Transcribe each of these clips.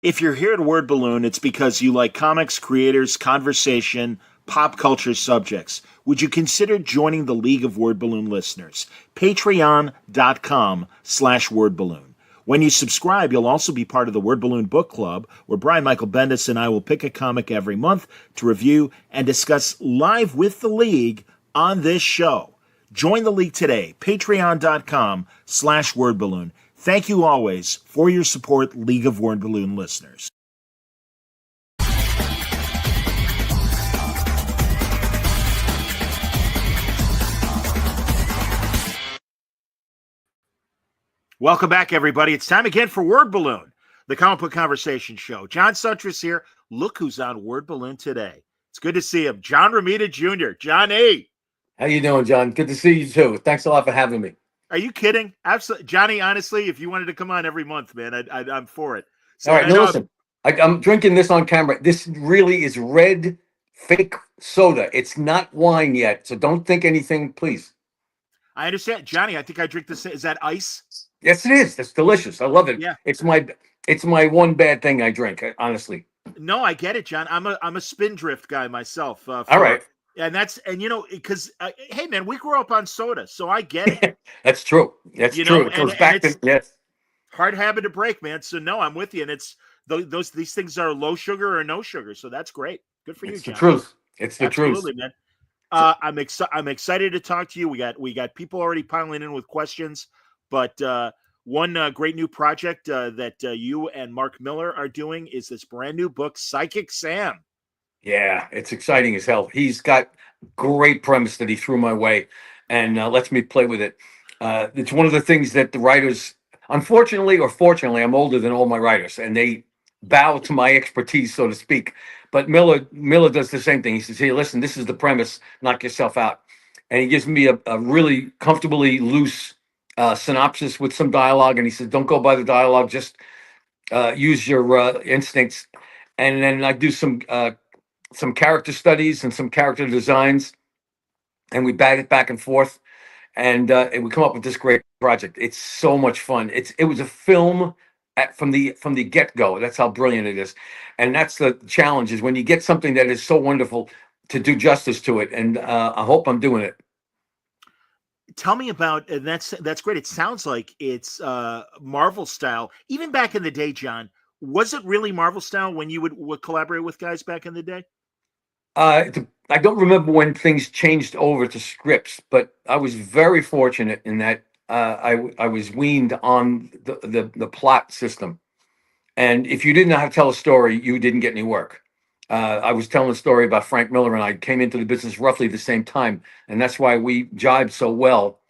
If you're here at Word Balloon, it's because you like comics, creators, conversation, pop culture subjects. Would you consider joining the League of Word Balloon listeners? Patreon.com/Word Balloon. When you subscribe, you'll also be part of the Word Balloon Book Club, where Brian Michael Bendis and I will pick a comic every month to review and discuss live with the League on this show. Join the League today, patreon.com/Word Balloon. Thank you always for your support, League of Word Balloon listeners. Welcome back, everybody. It's time again for Word Balloon, the comic book conversation show. John Suntress here. Look who's on Word Balloon today. It's good to see him. John Romita Jr. John A. How you doing, John? Good to see you, too. Thanks a lot for having me. Are you kidding? Absolutely. Johnny, honestly, if you wanted to come on every month, man, I'm for it. So, all right, now listen. I'm drinking this on camera. This really is red fake soda. It's not wine yet, so don't think anything, please. I understand. Johnny, I think I drink this. Is that ice? Yes, it is. It's delicious. I love it. Yeah. It's my one bad thing I drink, honestly. No, I get it, John. I'm a Spindrift guy myself. All right. And because hey, man, we grew up on soda, so I get it. That's true. That's true. It goes back to yes. Hard habit to break, man. So no, I'm with you. And it's these things are low sugar or no sugar, so that's great. Good for you, John. It's the truth. It's the Absolutely, truth, man. I'm excited to talk to you. We got people already piling in with questions, but one great new project that you and Mark Miller are doing is this brand new book, Psychic Sam. Yeah, it's exciting as hell. He's got great premise that he threw my way and lets me play with it. It's one of the things that the writers, unfortunately or fortunately, I'm older than all my writers, and they bow to my expertise, so to speak. But Miller does the same thing. He says, "Hey, listen, this is the premise. Knock yourself out." And he gives me a really comfortably loose synopsis with some dialogue. And he says, "Don't go by the dialogue. Just use your instincts." And then I do some character studies and some character designs, and we bag it back and forth, and we come up with this great project. It's so much fun. It was a film from the get-go. That's how brilliant it is, and that's the challenge, is when you get something that is so wonderful to do justice to it, and I hope I'm doing it. Tell me about, and that's great. It sounds like it's Marvel style. Even back in the day, John, was it really Marvel style when you would collaborate with guys back in the day? I don't remember when things changed over to scripts, but I was very fortunate in that I was weaned on the plot system. And if you didn't know how to tell a story, you didn't get any work. I was telling a story about Frank Miller, and I came into the business roughly the same time, and that's why we jibed so well.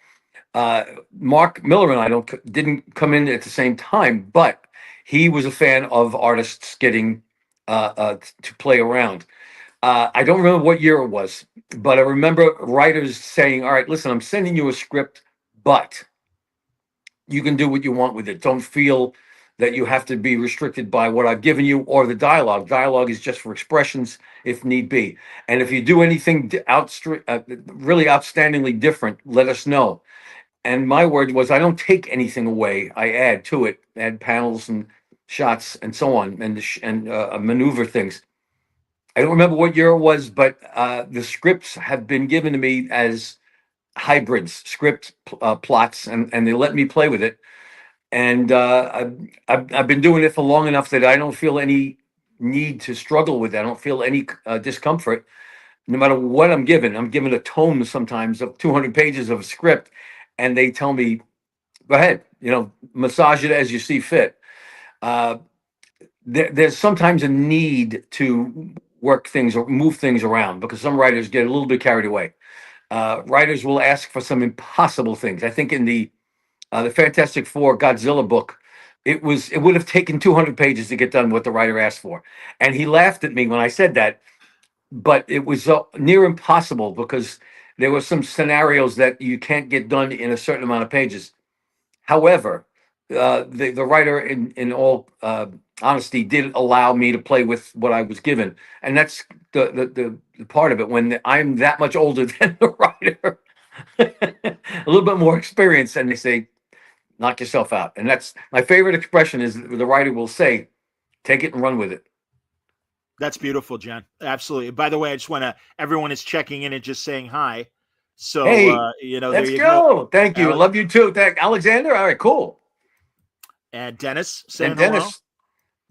Mark Miller and I didn't come in at the same time, but he was a fan of artists getting to play around. I don't remember what year it was, but I remember writers saying, "All right, listen, I'm sending you a script, but you can do what you want with it. Don't feel that you have to be restricted by what I've given you or the dialogue. Dialogue is just for expressions if need be. And if you do anything really outstandingly different, let us know." And my word was, I don't take anything away. I add to it, add panels and shots and so on, and maneuver things. I don't remember what year it was, but the scripts have been given to me as hybrids, plots, and they let me play with it. And I've been doing it for long enough that I don't feel any need to struggle with it. I don't feel any discomfort, no matter what I'm given. I'm given a tome sometimes of 200 pages of a script, and they tell me, "Go ahead, massage it as you see fit." There's sometimes a need to work things or move things around because some writers get a little bit carried away. Writers will ask for some impossible things. I think in the Fantastic Four Godzilla book, it would have taken 200 pages to get done what the writer asked for, and he laughed at me when I said that. But it was near impossible because there were some scenarios that you can't get done in a certain amount of pages. However, the writer, in all honesty, did allow me to play with what I was given, and that's the part of it. When I'm that much older than the writer, a little bit more experience, and they say, "Knock yourself out." And that's my favorite expression. Is the writer will say, Take it and run with it. That's beautiful, John. Absolutely. By the way, I just want to, everyone is checking in and just saying hi. So, Hey, there let's you go. go. Thank you. I Alex love you too. Thank Alexander. All right, cool. and Dennis saying And hello. Dennis,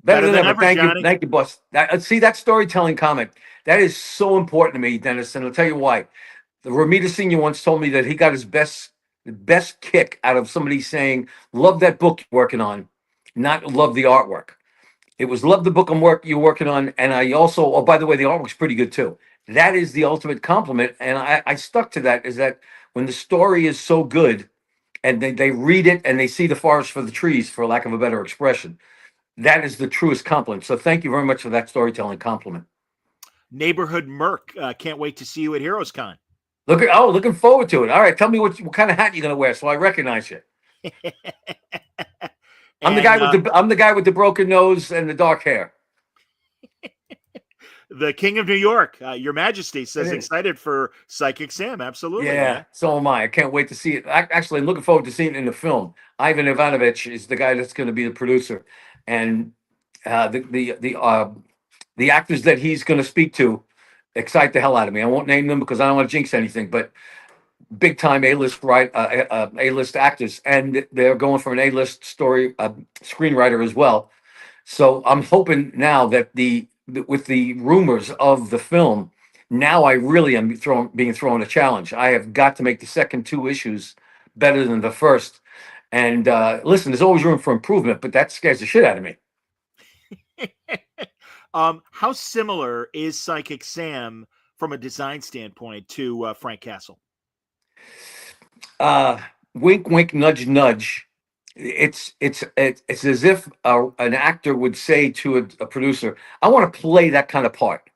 better Better than than ever. ever, Johnny. Thank you, boss. See that storytelling comment. That is so important to me, Dennis, and I'll tell you why. The Romita Senior once told me that he got his best kick out of somebody saying, "Love that book you're working on," not love the artwork. It was love the book you're working on, and I also, oh, by the way, the artwork's pretty good too. That is the ultimate compliment, and I stuck to that. Is that when the story is so good, and they read it and they see the forest for the trees, for lack of a better expression, that is the truest compliment. So thank you very much for that storytelling compliment. Neighborhood Merc. Can't wait to see you at Heroes Con. Looking forward to it. All right, tell me what kind of hat you're gonna wear so I recognize you. And I'm the guy with the broken nose and the dark hair. the King of New York, Your Majesty, says It is. excited for Psychic Sam. Absolutely, Yeah, man. so am I. I can't wait to see it. Actually, I'm looking forward to seeing it in the film. Ivan Ivanovich is the guy that's going to be the producer, and the actors that he's going to speak to excite the hell out of me. I won't name them because I don't want to jinx anything, but big time A-list actors, and they're going for an A-list story screenwriter as well. So I'm hoping now that with the rumors of the film, now I really am being thrown a challenge. I have got to make the second two issues better than the first. And listen, there's always room for improvement, but that scares the shit out of me. How similar is Psychic Sam from a design standpoint to Frank Castle? Wink, wink, nudge, nudge. It's as if an actor would say to a producer, "I want to play that kind of part,"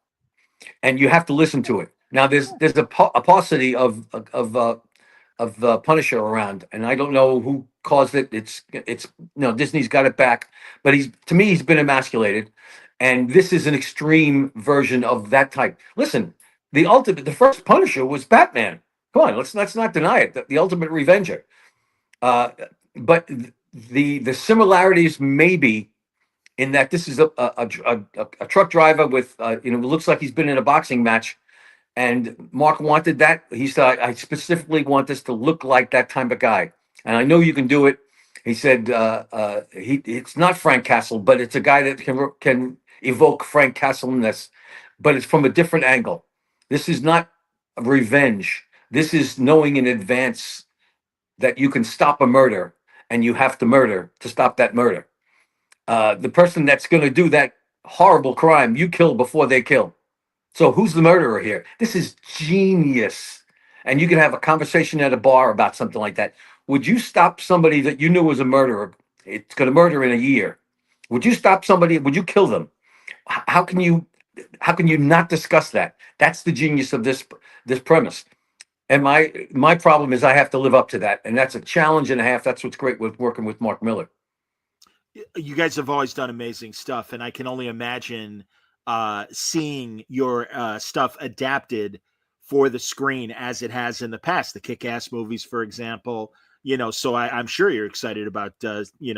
and you have to listen to it. Now, there's a paucity of Punisher around, and I don't know who caused it. It's Disney's got it back, but he's been emasculated, and this is an extreme version of that type. Listen, the first Punisher was Batman. Come on, let's not deny it. The ultimate revenger. Uh, but the similarities maybe in that this is a truck driver with looks like he's been in a boxing match, and Mark wanted that. He said, I specifically want this to look like that type of guy, and I know you can do it. He said it's not Frank Castle, but it's a guy that can evoke Frank Castle-ness, but it's from a different angle. This is not revenge. This is knowing in advance that you can stop a murder, and you have to murder to stop that murder. The person that's going to do that horrible crime, you kill before they kill. So who's the murderer here? This is genius. And you can have a conversation at a bar about something like that. Would you stop somebody that you knew was a murderer? It's going to murder in a year. Would you stop somebody? Would you kill them? How can you not discuss that? That's the genius of this premise. And my problem is I have to live up to that, and that's a challenge and a half. That's what's great with working with Mark Miller. You guys have always done amazing stuff, and I can only imagine seeing your stuff adapted for the screen as it has in the past. The Kick-Ass movies, for example. So I'm sure you're excited about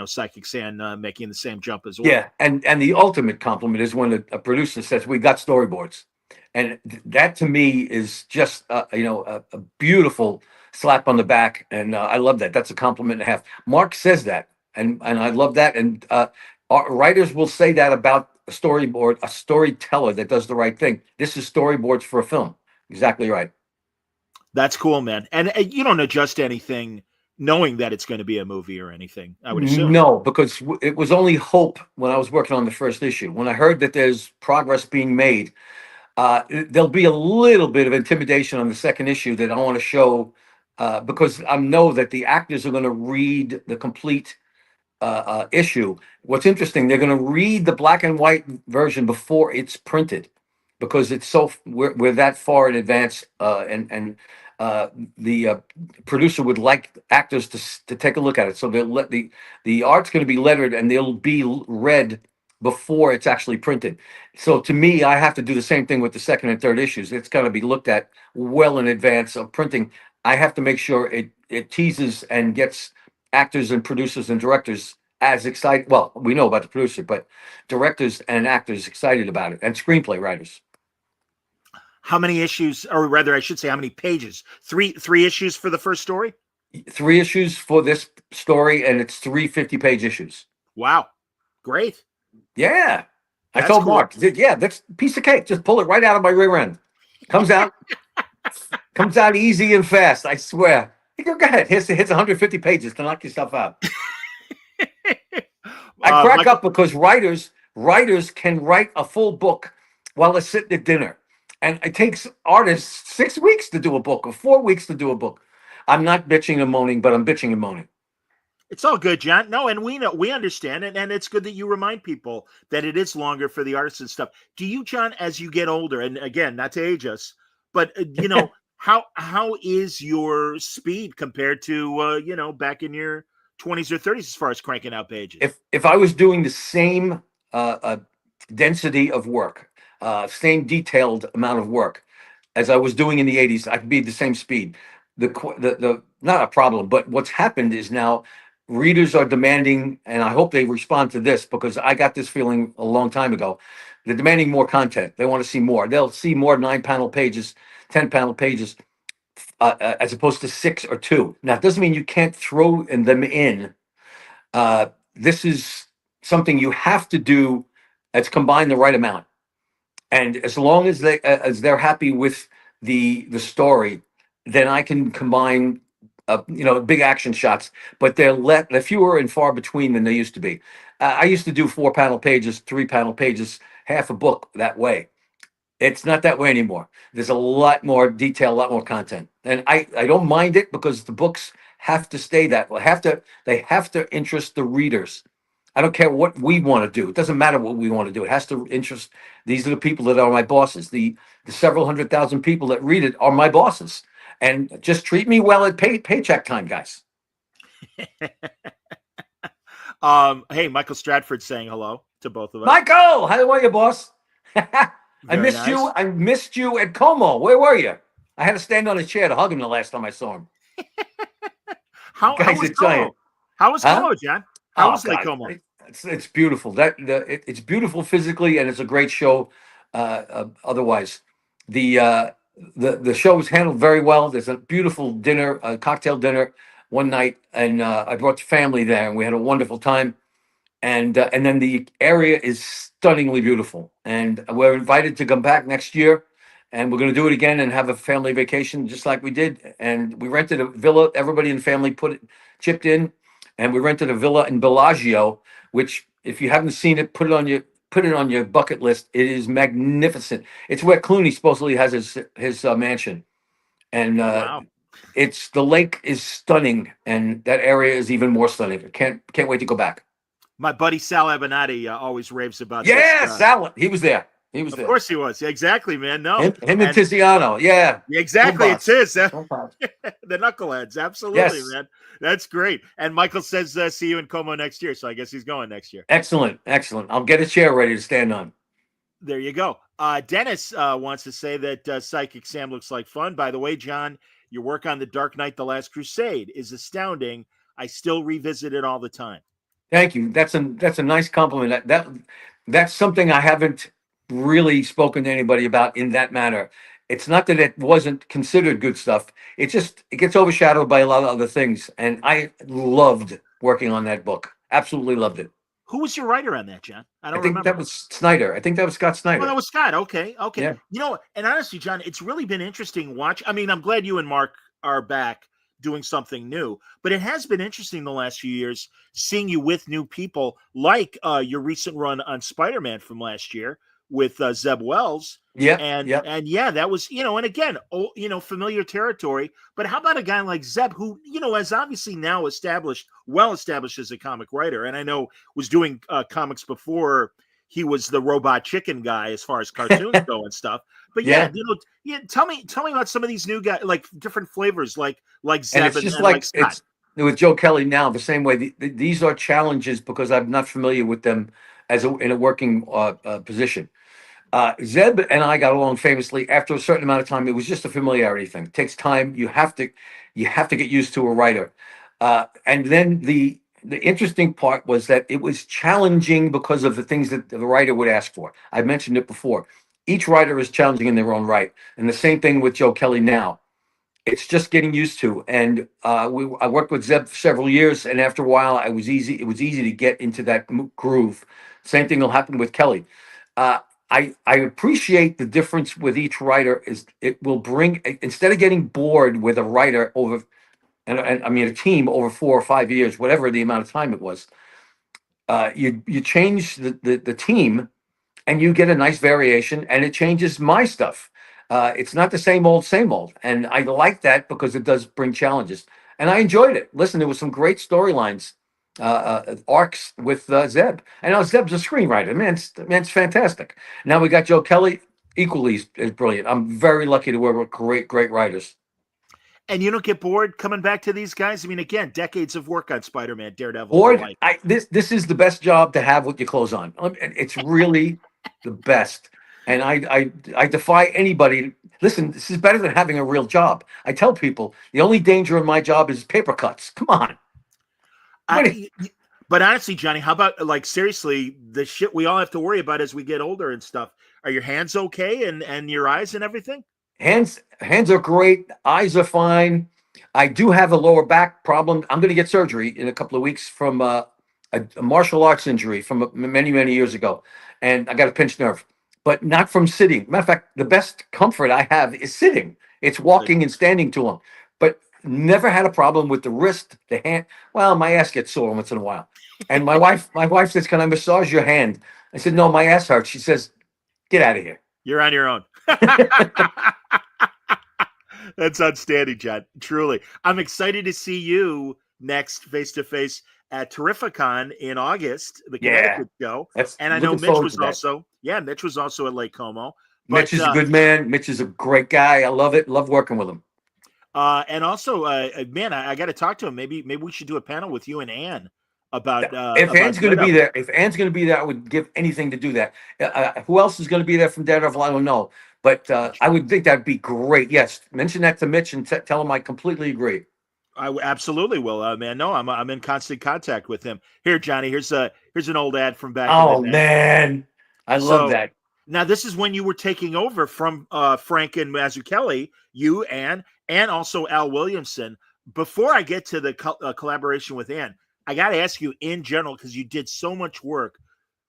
Psychic Sam making the same jump as well. Yeah, and the ultimate compliment is when a producer says we got storyboards. And that to me is just a beautiful slap on the back, and I love that. That's a compliment and a half. Mark says that, and I love that. And our writers will say that about a storyboard, a storyteller that does the right thing. This is storyboards for a film. Exactly right. That's cool, man. And you don't adjust anything knowing that it's going to be a movie or anything, I would assume. No, because it was only hope when I was working on the first issue. When I heard that there's progress being made. There'll be a little bit of intimidation on the second issue that I want to show because I know that the actors are going to read the complete issue. What's interesting, they're going to read the black and white version before it's printed because we're that far in advance, and the producer would like actors to take a look at it. So they'll let the art's going to be lettered and they'll be read before it's actually printed. So to me, I have to do the same thing with the second and third issues. It's got to be looked at well in advance of printing. I have to make sure it teases and gets actors and producers and directors as excited. Well, we know about the producer, but directors and actors excited about it, and screenplay writers. How many issues, or rather, I should say, how many pages? Three issues for the first story. 3 issues for this story, and it's 3 50-page issues. Wow, great. Yeah. I That's told cool. Mark, yeah, that's a piece of cake. Just pull it right out of my rear end. Comes out, comes out easy and fast. I swear. He go ahead. Here's 150 pages to knock yourself out. I crack Michael, up because writers can write a full book while they're sitting at dinner, and it takes artists 6 weeks to do a book or 4 weeks to do a book. I'm not bitching and moaning, but I'm bitching and moaning. it's all good, John. No, and we know, we understand it, and it's good that you remind people that it is longer for the artists and stuff. Do you, John, as you get older, and again, not to age us, but how is your speed compared to back in your 20s or 30s as far as cranking out pages? If I was doing the same density of work, same detailed amount of work as I was doing in the 80s, I could be the same speed. The not a problem, but what's happened is now readers are demanding, and I hope they respond to this because I got this feeling a long time ago. They're demanding more content. They want to see more. They'll see more 9 panel pages, 10 panel pages, as opposed to 6 or 2. Now, it doesn't mean you can't throw them in. This is something you have to do. That's combine the right amount, and as long as they're happy with the story, then I can combine big action shots, but they're fewer and far between than they used to be. I used to do 4 panel pages, 3 panel pages, half a book that way. It's not that way anymore. There's a lot more detail, a lot more content, and I don't mind it because the books have to stay that way. They have to interest the readers. I don't care what we want to do. It doesn't matter what we want to do. It has to interest. These are the people that are my bosses. The several 100,000 people that read it are my bosses, and just treat me well at paycheck time, guys. Hey, Michael Stratford saying hello to both of us. Michael, how are you, boss? I Very missed nice. you. I missed you at Como. Where were you? I had to stand on a chair to hug him the last time I saw him. How Guys was are Como? giant. How was Huh? Como, John? How was Lake God, Como? it's beautiful. It's beautiful physically, and it's a great show. Otherwise, the the show was handled very well. There's a beautiful dinner, a cocktail dinner one night, and I brought the family there, and we had a wonderful time. And then the area is stunningly beautiful, and we're invited to come back next year, and we're going to do it again and have a family vacation just like we did. And we rented a villa. Everybody in the family chipped in, and we rented a villa in Bellagio, which if you haven't seen it, put it on your bucket list. It is magnificent. It's where Clooney supposedly has his mansion, and Wow. it's the lake is stunning, and that area is even more stunning. Can't wait to go back. My buddy Sal Abenati always raves about this. Yeah, Salad. He was there. He was Of there. course he was. Yeah, exactly, man. No. Him and Tiziano. Yeah. Yeah, exactly. It's Boss. his. The Knuckleheads. Absolutely, Yes. man. That's great. And Michael says, see you in Como next year. So I guess he's going next year. Excellent. Excellent. I'll get a chair ready to stand on. There you go. Dennis wants to say that Psychic Sam looks like fun. By the way, John, your work on The Dark Knight, The Last Crusade is astounding. I still revisit it all the time. Thank you. That's a nice compliment. That's something I haven't really spoken to anybody about in that manner. It's not that it wasn't considered good stuff. It gets overshadowed by a lot of other things. And I loved working on that book. Absolutely loved it. Who was your writer on that, John? I don't think remember. that was Snyder. I think that was Scott Snyder. Oh, that was Scott. Okay. Yeah. And honestly, John, it's really been interesting watch. I mean, I'm glad you and Mark are back doing something new, but it has been interesting the last few years seeing you with new people, like your recent run on Spider-Man from last year with Zeb Wells. Yeah. And yeah, that was, and again, familiar territory. But how about a guy like Zeb, who, is obviously now well established as a comic writer, and I know was doing comics before he was the robot chicken guy as far as cartoons go and stuff. But tell me about some of these new guys, like different flavors, like Zeb. And it's just like it's with Joe Kelly now, the same way. These are challenges because I'm not familiar with them in a working position. Zeb and I got along famously. After a certain amount of time, it was just a familiarity thing. It takes time. You have to get used to a writer, and then the interesting part was that it was challenging because of the things that the writer would ask for. I mentioned it before. Each writer is challenging in their own right, and the same thing with Joe Kelly now. It's just getting used to. And I worked with Zeb for several years, and after a while, I was easy. It was easy to get into that groove. Same thing will happen with Kelly. Uh, I appreciate the difference with each writer is it will bring, instead of getting bored with a writer over, and I mean a team over 4 or 5 years, whatever the amount of time it was. You change the team, and you get a nice variation, and it changes my stuff. It's not the same old, and I like that because it does bring challenges, and I enjoyed it. Listen, there was some great storylines, arcs with Zeb, and now Zeb's a screenwriter. Man's fantastic. Now we got Joe Kelly, equally as brilliant. I'm very lucky to work with great writers. And you don't get bored coming back to these guys? I mean, again, decades of work on Spider-Man, Daredevil, the Bored, like. this is the best job to have with your clothes on. It's really the best, and I defy anybody. Listen, this is better than having a real job. I tell people the only danger in my job is paper cuts. Come on. I, but honestly, Johnny, how about like seriously, the shit we all have to worry about as we get older and stuff? Are your hands okay and your eyes and everything? Hands are great. Eyes are fine. I do have a lower back problem. I'm going to get surgery in a couple of weeks from a martial arts injury from many years ago, and I got a pinched nerve, but not from sitting. Matter of fact, the best comfort I have is sitting. It's walking and standing to them, but never had a problem with the wrist, the hand. Well, my ass gets sore once in a while, and my wife says, "Can I massage your hand?" I said, "No, my ass hurts." She says, "Get out of here." You're on your own. That's outstanding, John. Truly. I'm excited to see you next face to face at Terrificon in August, the Yeah, Connecticut show. that's And I know looking Mitch forward to was that. also, yeah, Mitch was also at Lake Como. Mitch But is a good man. Mitch is a great guy. I love it. Love working with him. and also, man, I got to talk to him. Maybe we should do a panel with you and Ann about If Ann's going to be Daredevil. there, if Ann's going to be there, I would give anything to do that. Who else is going to be there from Daredevil? I don't know, but I would think that'd be great. Yes, mention that to Mitch and tell him I completely agree. I absolutely will, man. No, I'm in constant contact with him. Here, Johnny. Here's an old ad from back in the Oh day. man, I love So that. now this is when you were taking over from Frank and Mazzucchelli, you and also Al Williamson. Before I get to the collaboration with Ann, I got to ask you in general because you did so much work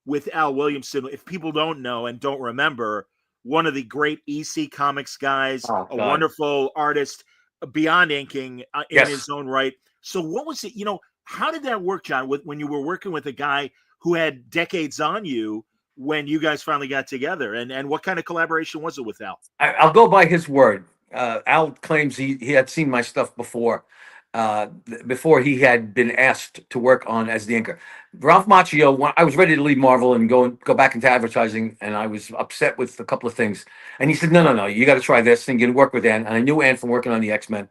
with Al Williamson. If people don't know and don't remember, one of the great EC Comics guys, Oh a God, wonderful artist, beyond inking in his yes. own right. So what was it? How did that work, John? When you were working with a guy who had decades on you, when you guys finally got together, and what kind of collaboration was it with Al? I'll go by his word. Al claims he had seen my stuff before he had been asked to work on as the inker. Ralph Macchio, I was ready to leave Marvel and go back into advertising, and I was upset with a couple of things. And he said, "No, you got to try this and you can work with Ann." And I knew Ann from working on the X-Men,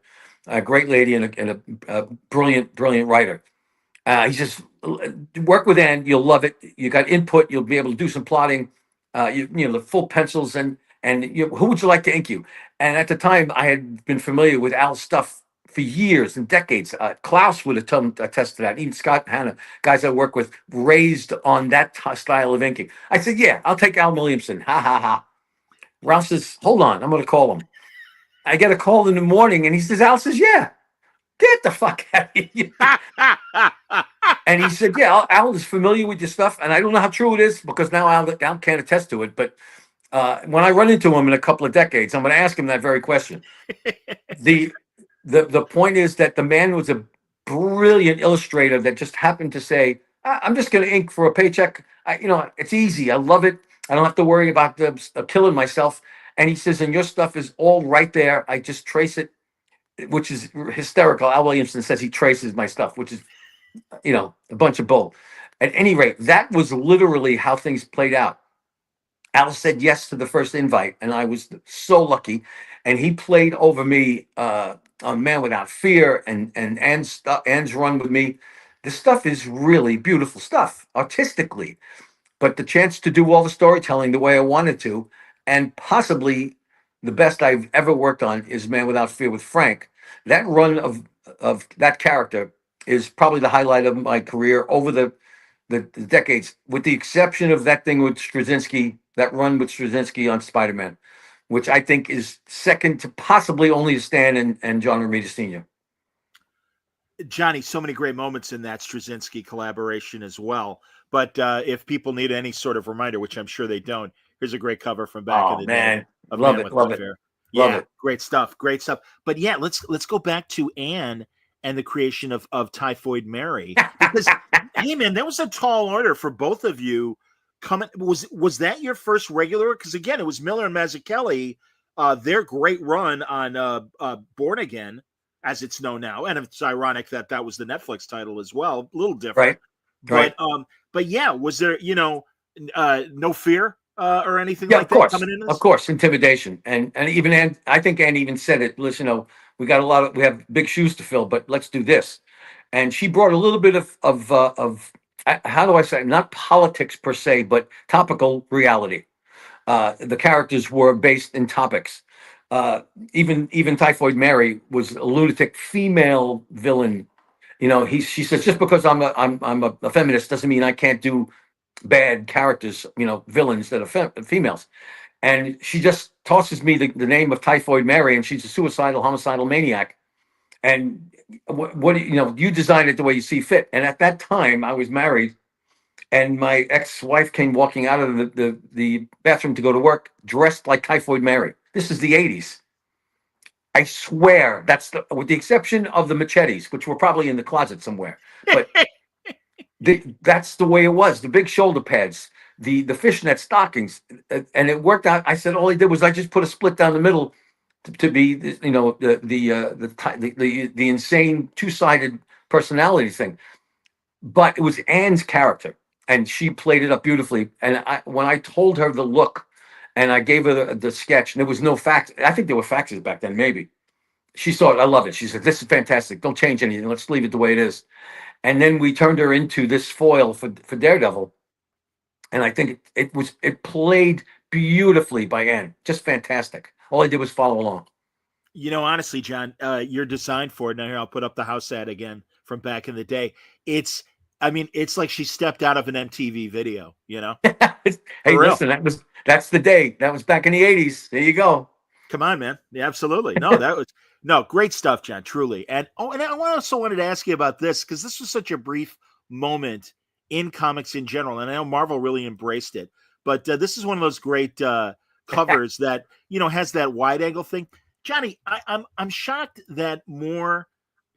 a great lady and a brilliant writer. He says, "Work with Ann, you'll love it. You got input, you'll be able to do some plotting. The full pencils and who would you like to ink you?" And at the time, I had been familiar with Al's stuff for years and decades. Klaus would attest to that. Even Scott Hanna, guys I work with, raised on that style of inking. I said, "Yeah, I'll take Al Williamson." Ha ha ha. Ralph says, "Hold on, I'm going to call him." I get a call in the morning, and he says, "Al says, yeah, get the fuck out of here." And he said, "Yeah, Al is familiar with your stuff, and I don't know how true it is because now Al can't attest to it. But when I run into him in a couple of decades, I'm going to ask him that very question." The the point is that the man was a brilliant illustrator that just happened to say, "I'm just going to ink for a paycheck. It's easy. I love it. I don't have to worry about killing myself." And he says, "And your stuff is all right there. I just trace it," which is hysterical. Al Williamson says he traces my stuff, which is a bunch of bull. At any rate, that was literally how things played out. Al said yes to the first invite, and I was so lucky. And he played over me on Man Without Fear and Ann's run with me. The stuff is really beautiful stuff artistically, but the chance to do all the storytelling the way I wanted to, and possibly the best I've ever worked on is Man Without Fear with Frank. That run of that character is probably the highlight of my career over the decades, with the exception of that thing with Straczynski, that run with Straczynski on Spider-Man, which I think is second to possibly only to Stan and John Romita Sr. Johnny, so many great moments in that Straczynski collaboration as well. But if people need any sort of reminder, which I'm sure they don't, here's a great cover from back in Oh the day man, of love Man it, with No love it, Fear. love Yeah, it. great stuff, great stuff. But yeah, let's go back to Anne and the creation of Typhoid Mary, because hey man, that was a tall order for both of you. Coming was that your first regular? Because again, it was Miller and Mazzucchelli, their great run on Born Again, as it's known now, and it's ironic that that was the Netflix title as well, a little different. Right, right. But yeah, was there no fear or anything Yeah, like that coming into of this? course, intimidation, and even Ann, I think Ann even said it. Listen, we have big shoes to fill, but let's do this. And she brought a little bit of how do I say it? Not politics per se, but topical reality. The characters were based in topics. Uh, even Typhoid Mary was a lunatic female villain. She says just because I'm a feminist doesn't mean I can't do bad characters. Villains that are females. And she just tosses me the name of Typhoid Mary, and she's a suicidal, homicidal maniac. And you design it the way you see fit. And at that time, I was married, and my ex-wife came walking out of the bathroom to go to work dressed like Typhoid Mary. This is the 80s. I swear with the exception of the machetes, which were probably in the closet somewhere. But that's the way it was. The big shoulder pads, the fishnet stockings, and it worked out. I said all I did was I just put a split down the middle to be, the insane two-sided personality thing. But it was Anne's character, and she played it up beautifully. And when I told her the look, and I gave her the sketch, and there was no fax. I think there were faxes back then, maybe. She saw it. I love it. She said, "This is fantastic. Don't change anything. Let's leave it the way it is." And then we turned her into this foil for Daredevil, and I think it played beautifully by Anne. Just fantastic. All I did was follow along. Honestly, John, you're designed for it. Now here, I'll put up the house ad again from back in the day. It's like she stepped out of an MTV video, Hey, for real. listen, that's the day. That was back in the 80s. There you go. Come on, man. Yeah, absolutely. No, that was no great stuff, John. Truly. And I also wanted to ask you about this because this was such a brief moment in comics in general, and I know Marvel really embraced it. But this is one of those great covers that has that wide angle thing. Johnny, I'm shocked that more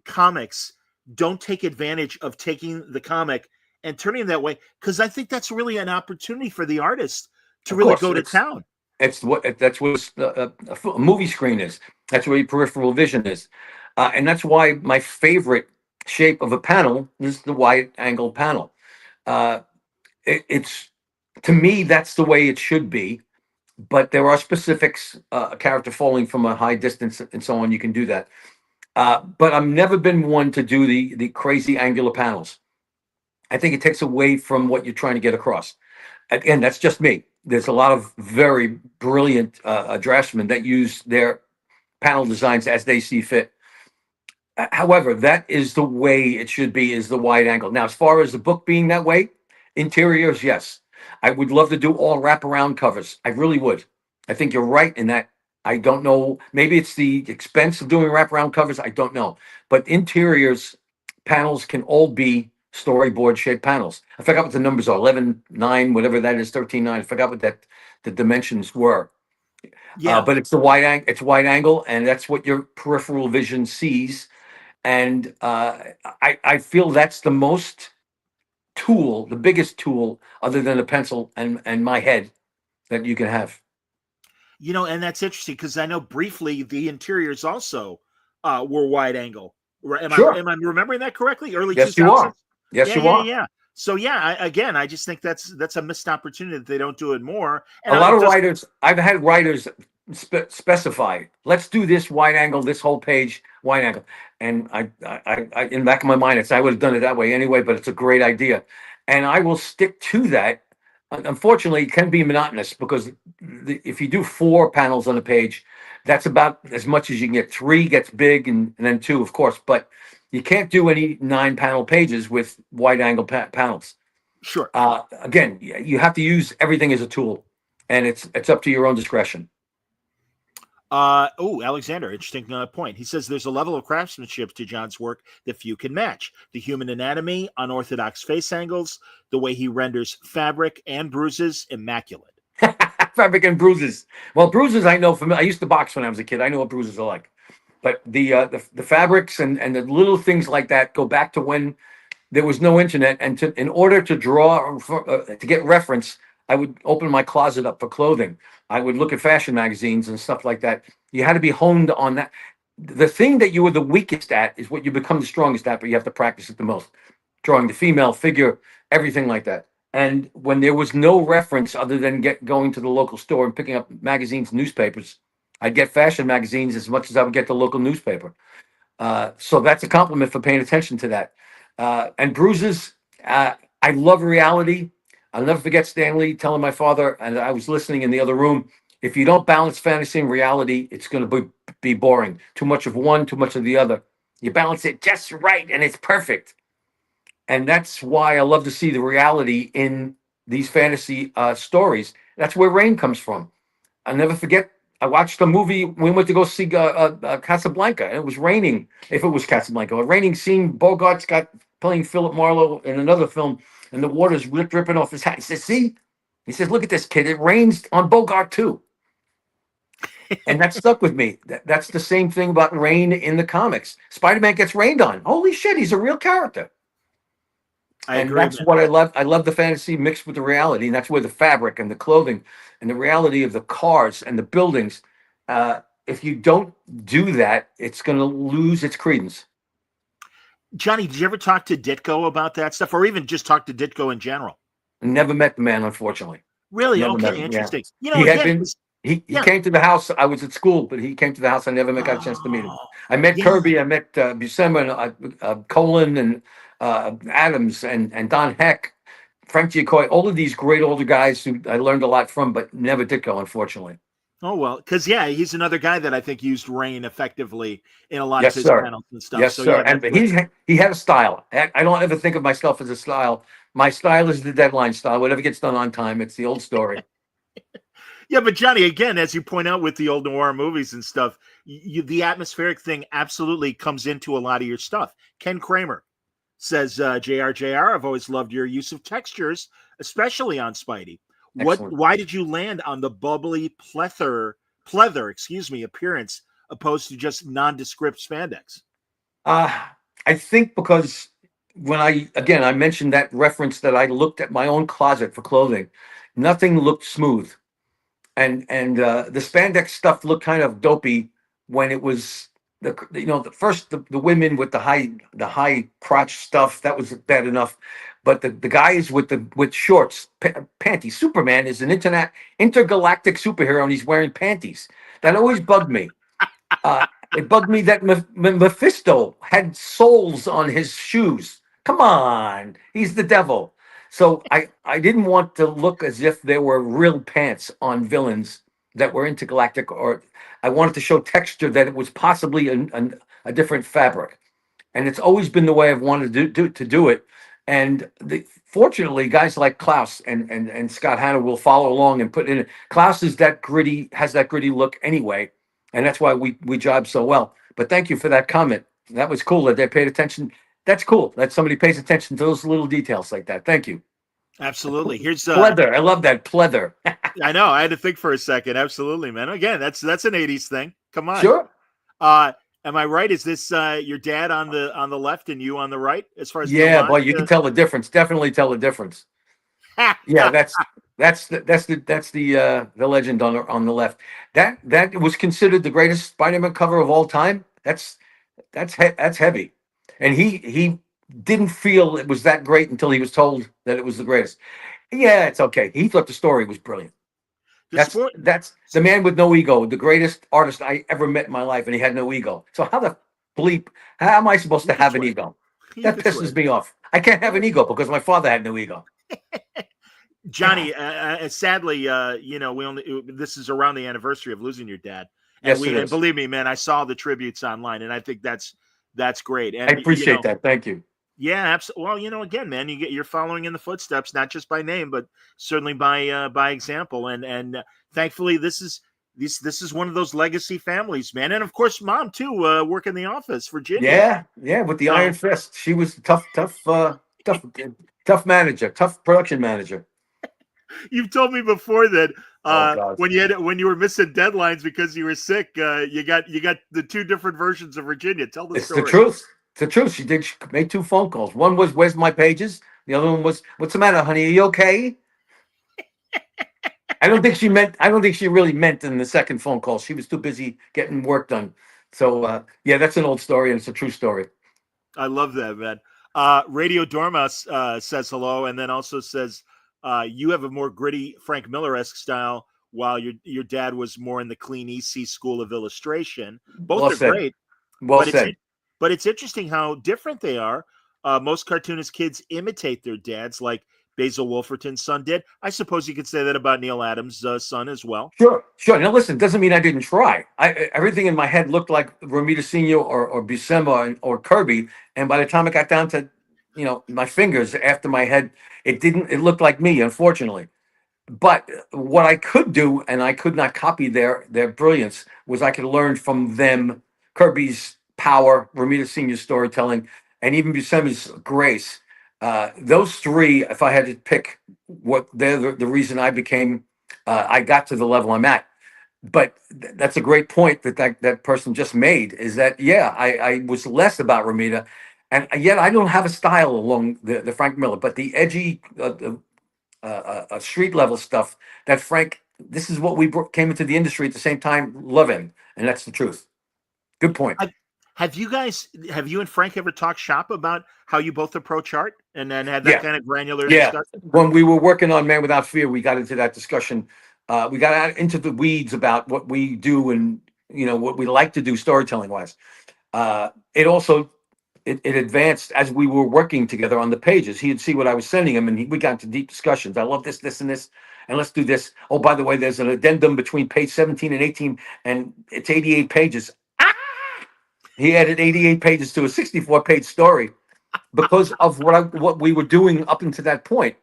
comics don't take advantage of taking the comic and turning it that way, because I think that's really an opportunity for the artist to Of really course, go to town. that's what a movie screen is. That's where your peripheral vision is, and that's why my favorite shape of a panel is the wide angle panel. Uh, it's to me that's the way it should be. But there are specifics, a character falling from a high distance and so on. You can do that. But I've never been one to do the crazy angular panels. I think it takes away from what you're trying to get across. Again, that's just me. There's a lot of very brilliant draftsmen that use their panel designs as they see fit. However, that is the way it should be, is the wide angle. Now, as far as the book being that way, interiors, yes. I would love to do all wraparound covers. I really would. I think you're right in that. I don't know. Maybe it's the expense of doing wraparound covers. I don't know. But interiors panels can all be storyboard shaped panels. I forgot what the numbers are, 11.9, whatever that is, 13.9. I forgot what the dimensions were. Yeah. But it's wide angle, and that's what your peripheral vision sees. And I feel that's the the biggest tool, other than a pencil and my head, that you can have. And that's interesting because I know briefly the interiors also were wide angle. Am I Sure. am I remembering that correctly? Early Yes, you 2000s. are. Yes, Yeah, you yeah, are. yeah. So yeah, again, I just think that's a missed opportunity that they don't do it more. A And lot it of does. writers, I've had writers specify, let's do this wide angle, this whole page wide angle. And I in the back of my mind, I would have done it that way anyway, but it's a great idea. And I will stick to that. Unfortunately, it can be monotonous because if you do 4 panels on a page, that's about as much as you can get. 3 gets big, and then 2, of course. But You can't do any 9-panel pages with wide angle panels. Sure. Again, you have to use everything as a tool, and it's up to your own discretion. Alexander, interesting point. He says there's a level of craftsmanship to John's work that few can match. The human anatomy, unorthodox face angles, the way he renders fabric and bruises, immaculate. Fabric and Bruises. Well, Bruises I know from I used to box when I was a kid. I know what Bruises are like. But the fabrics and the little things like that go back to when there was no internet, and in order to draw to get reference, I would open my closet up for clothing. I would look at fashion magazines and stuff like that. You had to be honed on that. The thing that you were the weakest at is what you become the strongest at, but you have to practice it the most. Drawing the female figure, everything like that. And when there was no reference other than going to the local store and picking up magazines, newspapers, I'd get fashion magazines as much as I would get the local newspaper. So that's a compliment for paying attention to that. And Bruises, I love reality. I'll never forget Stanley telling my father, and I was listening in the other room, if you don't balance fantasy and reality, it's going to be boring. Too much of one, too much of the other. You balance it just right, and it's perfect. And that's why I love to see the reality in these fantasy stories. That's where rain comes from. I'll never forget, I watched a movie. We went to go see Casablanca, and it was raining. If it was Casablanca, a raining scene. Bogart's got playing Philip Marlowe in another film, and the water's dripping off his hat. He says, "See," he says, "Look at this, kid. It rains on Bogart too." And that stuck with me. That's the same thing about rain in the comics. Spider-Man gets rained on. Holy shit, he's a real character. I And agree. that's what I love. I love the fantasy mixed with the reality, and that's where the fabric and the clothing and the reality of the cars and the buildings. If you don't do that, it's going to lose its credence. Johnny, did you ever talk to Ditko about that stuff, or even just talk to Ditko in general? Never met the man, unfortunately. Really? Never met Okay, him. interesting. Yeah. He had Again, been. He yeah. came to the house. I was at school, but he came to the house. I never got a chance to meet him. I met Yeah. Kirby. I met Buscema, Colin, and Adams, and Don Heck, Frank Giacoy. All of these great older guys who I learned a lot from, but never did go, unfortunately. Oh, well, because, he's another guy that I think used rain effectively in a lot Yes, of his sir. panels and stuff. Yes, So, sir. that's And good. he had a style. I don't ever think of myself as a style. My style is the deadline style. Whatever gets done on time. It's the old story. Yeah, but Johnny, again, as you point out with the old noir movies and stuff, the atmospheric thing absolutely comes into a lot of your stuff. Ken Kramer says, JR, I've always loved your use of textures, especially on Spidey. Excellent. Why did you land on the bubbly pleather, appearance opposed to just nondescript spandex? I think because when I mentioned that reference that I looked at my own closet for clothing, nothing looked smooth, and the spandex stuff looked kind of dopey when it was the women with the high crotch stuff that was bad enough, but the guys with shorts, panties. Superman is an intergalactic superhero, and he's wearing panties. That always bugged me. It bugged me that Mephisto had soles on his shoes. Come on, he's the devil. So I didn't want to look as if there were real pants on villains that were intergalactic, or I wanted to show texture that it was possibly a different fabric. And it's always been the way I've wanted to do it. And fortunately, guys like Klaus and Scott Hanna will follow along and put in it. Klaus has that gritty look anyway, and that's why we jibe so well. But thank you for that comment. That was cool that they paid attention. That's cool that somebody pays attention to those little details like that. Thank you. Absolutely. Here's Pleather. I love that pleather. I know. I had to think for a second. Absolutely, man. Again, that's an '80s thing. Come on. Sure. Am I right? Is this your dad on the left and you on the right? As far as Yeah, boy, you can tell the difference. Definitely tell the difference. Yeah, that's the legend on the left. That was considered the greatest Spider-Man cover of all time. That's heavy, and he didn't feel it was that great until he was told that it was the greatest. Yeah, it's okay. He thought the story was brilliant. That's the man with no ego, the greatest artist I ever met in my life, and he had no ego. So how the bleep? How am I supposed to have an ego? That pisses me off. I can't have an ego because my father had no ego. Johnny, sadly, we only this is around the anniversary of losing your dad, and Yes, and believe me, man, I saw the tributes online, and I think that's That's great. I And appreciate that. Thank you. yeah, absolutely. Well, again, man, you're following in the footsteps, not just by name, but certainly by example. And thankfully, this is one of those legacy families, man. And of course, mom too, work in the office, Virginia. Yeah, yeah, with the So iron fist. She was a tough manager, tough production manager. you've told me before that Oh God. when you were missing deadlines because you were sick, you got the two different versions of Virginia. Tell the It's the story. truth. It's the truth. She made two phone calls. One was, "Where's my pages?" The other one was, "What's the matter, honey? Are you okay?" I don't think she meant. I don't think she really meant in the second phone call. She was too busy getting work done. So yeah, that's an old story, and it's a true story. I love that, man. Radio Dormouse says hello, and then also says you have a more gritty Frank Miller-esque style, while your dad was more in the clean EC school of illustration. Both Well are said. great, Well but said. it's interesting how different they are. Most cartoonist kids imitate their dads, like Basil Wolferton's son did. I suppose you could say that about Neil Adams' son as well. Sure, sure. Now listen, doesn't mean I didn't try. Everything in my head looked like Romita Senior or Buscema or Kirby, and by the time it got down to, my fingers after my head, it didn't. It looked like me, unfortunately. But what I could do, and I could not copy their brilliance, was I could learn from them Kirby's power, Romita Senior's storytelling, and even Buscema's grace. Those three, if I had to pick, what they're the reason I got to the level I'm at. But that's a great point that person just made. Is that, yeah, I was less about Romita, and yet I don't have a style along the Frank Miller, but the edgy street level stuff that Frank. This is what came into the industry at the same time. Love him, and that's the truth. Good point. Have have you and Frank ever talked shop about how you both approach art and then had that Yeah, kind of granular yeah. discussion? When we were working on Man Without Fear, we got into that discussion. We got into the weeds about what we do and what we like to do storytelling wise. It also it advanced as we were working together on the pages. He'd see what I was sending him, and we got into deep discussions. I love this, and this, and let's do this. Oh, by the way, there's an addendum between page 17 and 18, and it's 88 pages. Ah! He added 88 pages to a 64-page story because of what we were doing up until that point.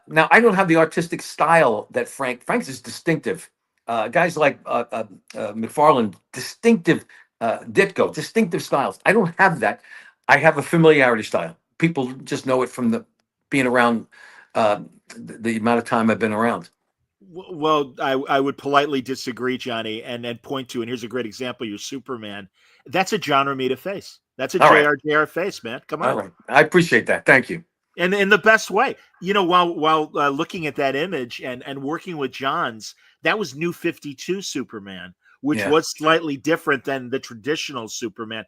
Now, I don't have the artistic style that Frank's is distinctive. Guys like McFarlane, distinctive. Ditko, distinctive styles. I don't have that. I have a familiarity style. People just know it from being around, the amount of time I've been around. Well, I would politely disagree, Johnny, and then point to, and here's a great example, your Superman. That's a John Romita face. That's a All right, JR face, man. Come all on. right. I appreciate that. Thank you. And in the best way. While looking at that image and working with John's, that was New 52 Superman, which Yeah, was slightly different than the traditional Superman.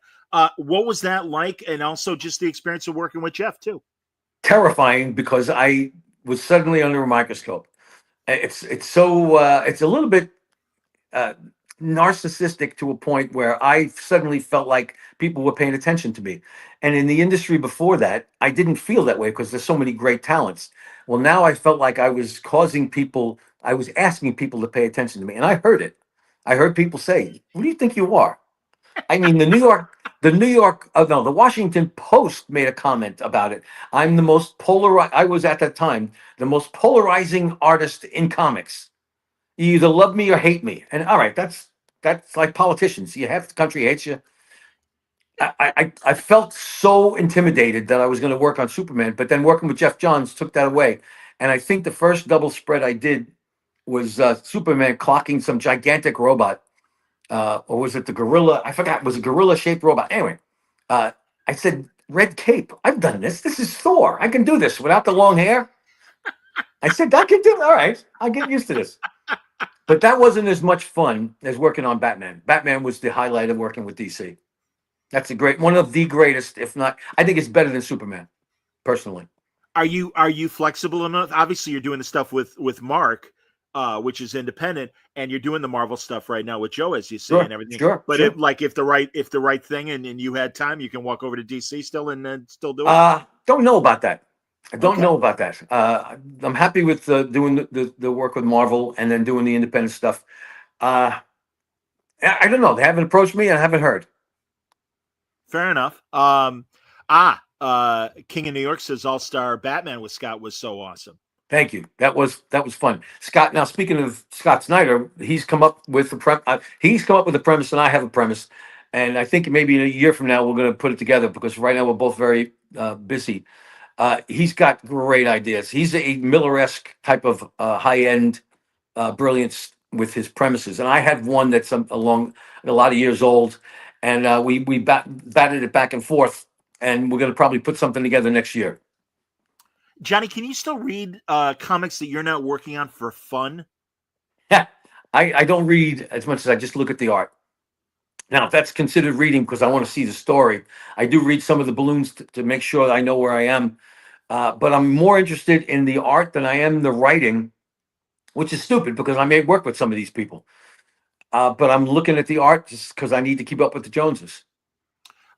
What was that like? And also just the experience of working with Jeff too. terrifying because I was suddenly under a microscope. It's a little bit uh, narcissistic to a point where I suddenly felt like people were paying attention to me. And in the industry before that, I didn't feel that way because there's so many great talents. Well, now I felt like I was asking people to pay attention to me. And I heard it. I heard people say, "Who do you think you are?" I mean, the Washington Post made a comment about it. I'm the most polarized, I was at that time, the most polarizing artist in comics. You either love me or hate me. And all right, that's like politicians. You half the country hates you. I felt so intimidated that I was going to work on Superman, but then working with Jeff Johns took that away. And I think the first double spread I did was Superman clocking some gigantic robot, or was it the gorilla? I forgot. It was a gorilla shaped robot. Anyway, uh, I said, "Red cape. I've done this. This is Thor. I can do this without the long hair." I said, "I can do it. All right. I'll get used to this." But that wasn't as much fun as working on Batman. Batman was the highlight of working with DC. That's one of the greatest, if not, I think it's better than Superman, personally. Are you flexible enough? Obviously, you're doing the stuff with Mark, which is independent, and you're doing the Marvel stuff right now with Joe, as you say, Sure, and everything. sure, But sure. if the right thing and you had time, you can walk over to DC still and still do it. Don't know about that. I don't Okay. know about that. I'm happy with doing the work with Marvel and then doing the independent stuff. Uh, I don't know. They haven't approached me. I haven't heard. Fair enough. King of New York says All Star Batman with Scott was so awesome. Thank you. That was fun, Scott. Now, speaking of Scott Snyder, he's come up with the premise, and I have a premise, and I think maybe in a year from now we're going to put it together because right now we're both very busy. He's got great ideas. He's a Miller-esque type of high-end brilliance with his premises, and I had one that's along a lot of years old, and we batted it back and forth, and we're going to probably put something together next year. Johnny, can you still read comics that you're not working on for fun? I don't read as much as I just look at the art. Now, if that's considered reading because I want to see the story, I do read some of the balloons to make sure that I know where I am. But I'm more interested in the art than I am the writing, which is stupid because I may work with some of these people. But I'm looking at the art just because I need to keep up with the Joneses.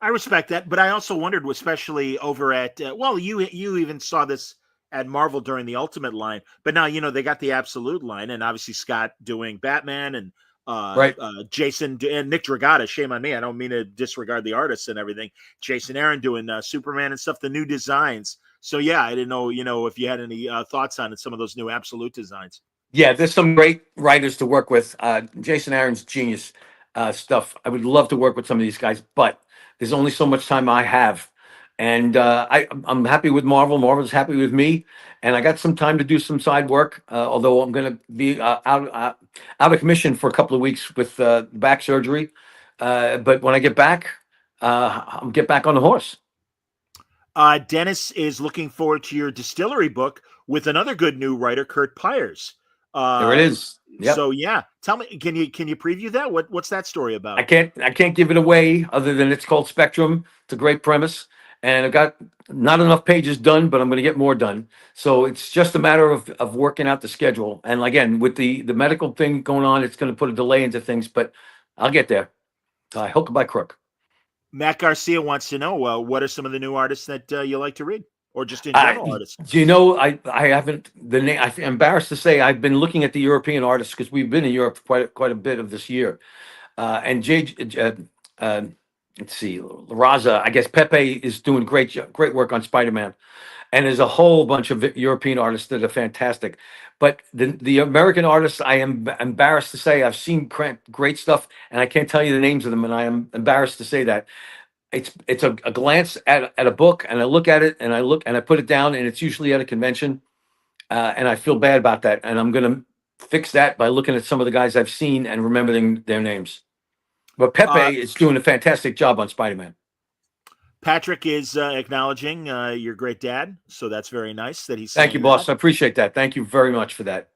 I respect that, but I also wondered, especially over at you even saw this at Marvel during the Ultimate line, but now they got the Absolute line, and obviously Scott doing Batman and Right. Jason and Nick Dragata. Shame on me, I don't mean to disregard the artists and everything. Jason Aaron doing Superman and stuff, the new designs. So yeah, I didn't know if you had any thoughts on some of those new Absolute designs. Yeah, there's some great writers to work with. Jason Aaron's genius stuff. I would love to work with some of these guys, but there's only so much time I have. And I'm happy with Marvel. Marvel's happy with me, and I got some time to do some side work. Although I'm going to be out of commission for a couple of weeks with back surgery, but when I get back, I'll get back on the horse. Dennis is looking forward to your distillery book with another good new writer, Kurt Pyers. There it is. Yep. So yeah, tell me, can you preview that? What's that story about? I can't give it away other than it's called Spectrum. It's a great premise, and I've got not enough pages done, but I'm going to get more done. So it's just a matter of working out the schedule. And again, with the medical thing going on, it's going to put a delay into things, but I'll get there. Hook by crook. Matt Garcia wants to know what are some of the new artists that you like to read, or just in general artists. Do you know? I haven't the name. I'm embarrassed to say I've been looking at the European artists because we've been in Europe quite a bit of this year. And let's see, Raza. I guess Pepe is doing great work on Spider-Man, and there's a whole bunch of European artists that are fantastic. But the American artists, I am embarrassed to say I've seen great stuff, and I can't tell you the names of them, and I am embarrassed to say that. It's a glance at a book, and I look at it, and I put it down, and it's usually at a convention, and I feel bad about that, and I'm gonna fix that by looking at some of the guys I've seen and remembering their names. But Pepe is doing a fantastic job on Spider-Man. Patrick is acknowledging your great dad, so that's very nice that he's. Thank you, boss. I appreciate that. Thank you very much for that.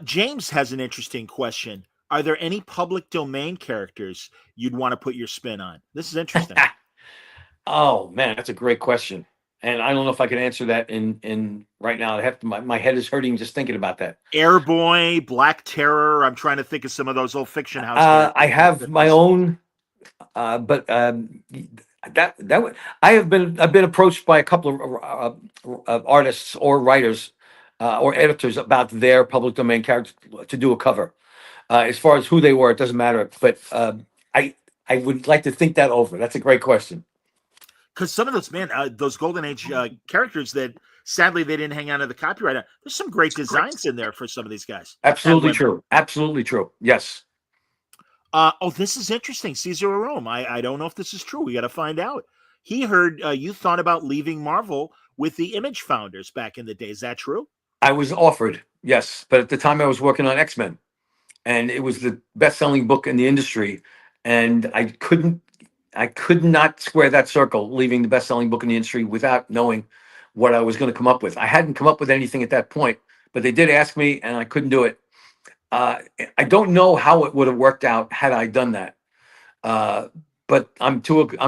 James has an interesting question. Are there any public domain characters you'd want to put your spin on? This is interesting. Oh man, that's a great question, and I don't know if I can answer that in right now. I have to. My head is hurting just thinking about that. Airboy, Black Terror. I'm trying to think of some of those old fiction houses. I have my own, but I've been approached by a couple of artists or writers or editors about their public domain characters to do a cover. As far as who they were, it doesn't matter. But I would like to think that over. That's a great question. Because some of those those Golden Age characters that sadly they didn't hang on to the copyright. There's some great designs in there for some of these guys. Absolutely true. Absolutely true. Yes. This is interesting. Caesar Rome. I don't know if this is true. We got to find out. He heard you thought about leaving Marvel with the Image founders back in the day. Is that true? I was offered, yes. But at the time I was working on X-Men. And it was the best-selling book in the industry. And I could not square that circle, leaving the best-selling book in the industry without knowing what I was going to come up with. I hadn't come up with anything at that point, but they did ask me, and I couldn't do it. I don't know how it would have worked out had I done that. But I'm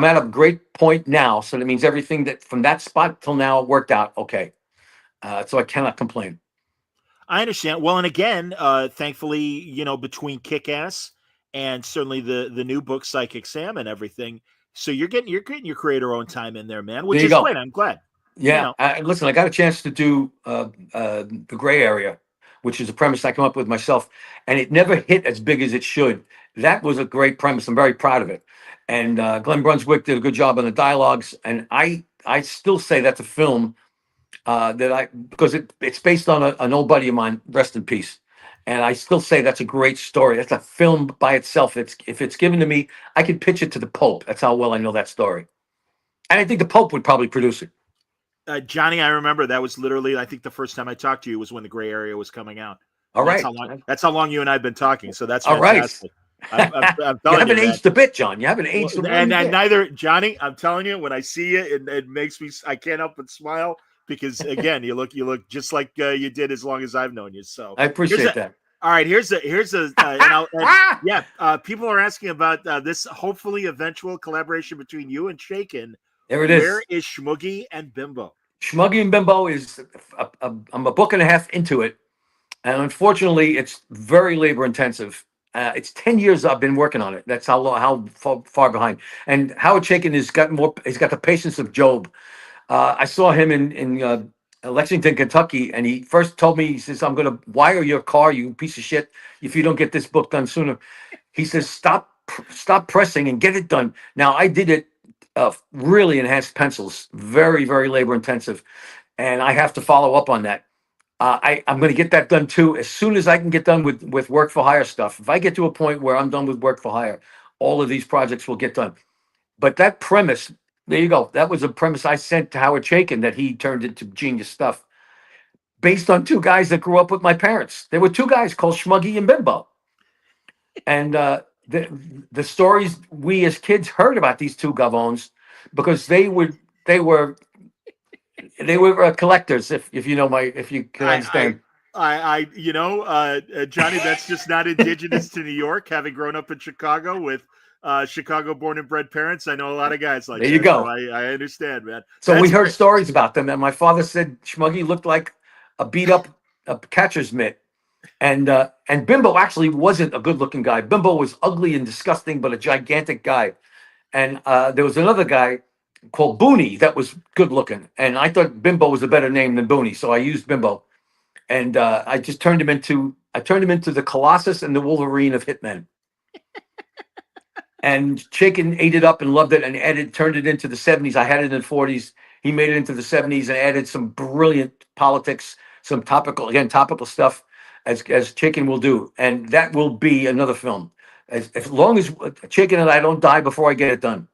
at a great point now, so that means everything that from that spot till now worked out okay. So I cannot complain. I understand. Well, and again, thankfully, between Kick-Ass and certainly the new book, Psychic Sam, and everything, so you're getting your creator own time in there, man, which is great. I'm glad. Yeah. Listen, I got a chance to do the Gray Area, which is a premise I come up with myself, and it never hit as big as it should. That was a great premise. I'm very proud of it. And Glenn Brunswick did a good job on the dialogues, and I still say that's a film because it's based on an old buddy of mine, rest in peace. And I still say that's a great story. That's a film by itself. If it's given to me, I could pitch it to the Pope. That's how well I know that story. And I think the Pope would probably produce it. Johnny, I remember that was literally, I think the first time I talked to you was when The Gray Area was coming out. All right. That's how long you and I have been talking. So that's all fantastic. Right. I'm you haven't aged a bit, John. You haven't aged a bit. And neither, Johnny, I'm telling you, when I see you, it makes me, I can't help but smile because, again, you look just like you did as long as I've known you. So I appreciate that. All right, here's people are asking about this hopefully eventual collaboration between you and Shaken. There it is. Where is Schmuggy and Bimbo? Schmuggy and Bimbo is I'm a book and a half into it, and unfortunately, it's very labor intensive. It's 10 years I've been working on it. That's how far behind. And Howard Chaykin has got more. He's got the patience of Job. I saw him in Lexington, Kentucky, and he first told me, he says, "I'm going to wire your car, you piece of shit, if you don't get this book done sooner." He says, "Stop pressing and get it done." Now I did it really enhanced pencils, very, very labor intensive, and I have to follow up on that. I'm going to get that done too as soon as I can get done with work for hire stuff. If I get to a point where I'm done with work for hire, all of these projects will get done. But that premise, there you go. That was a premise I sent to Howard Chaykin that he turned into genius stuff based on two guys that grew up with my parents. There were two guys called Schmuggy and Bimbo. And the stories we as kids heard about these two gavones because they were collectors. If you know if you can understand. Johnny, that's just not indigenous to New York. Having grown up in Chicago with Chicago-born and bred parents, I know a lot of guys like that. There you go. So I understand, man. So we heard stories about them, and my father said Schmuggy looked like a beat-up catcher's mitt. And Bimbo actually wasn't a good-looking guy. Bimbo was ugly and disgusting, but a gigantic guy. And there was another guy called Booney that was good-looking. And I thought Bimbo was a better name than Booney, so I used Bimbo. And I turned him into the Colossus and the Wolverine of Hitmen. And Chaykin ate it up and loved it and turned it into the 70s. I had it in the 40s. He made it into the 70s and added some brilliant politics, some topical stuff. As Chaykin will do, and that will be another film. As long as Chaykin and I don't die before I get it done.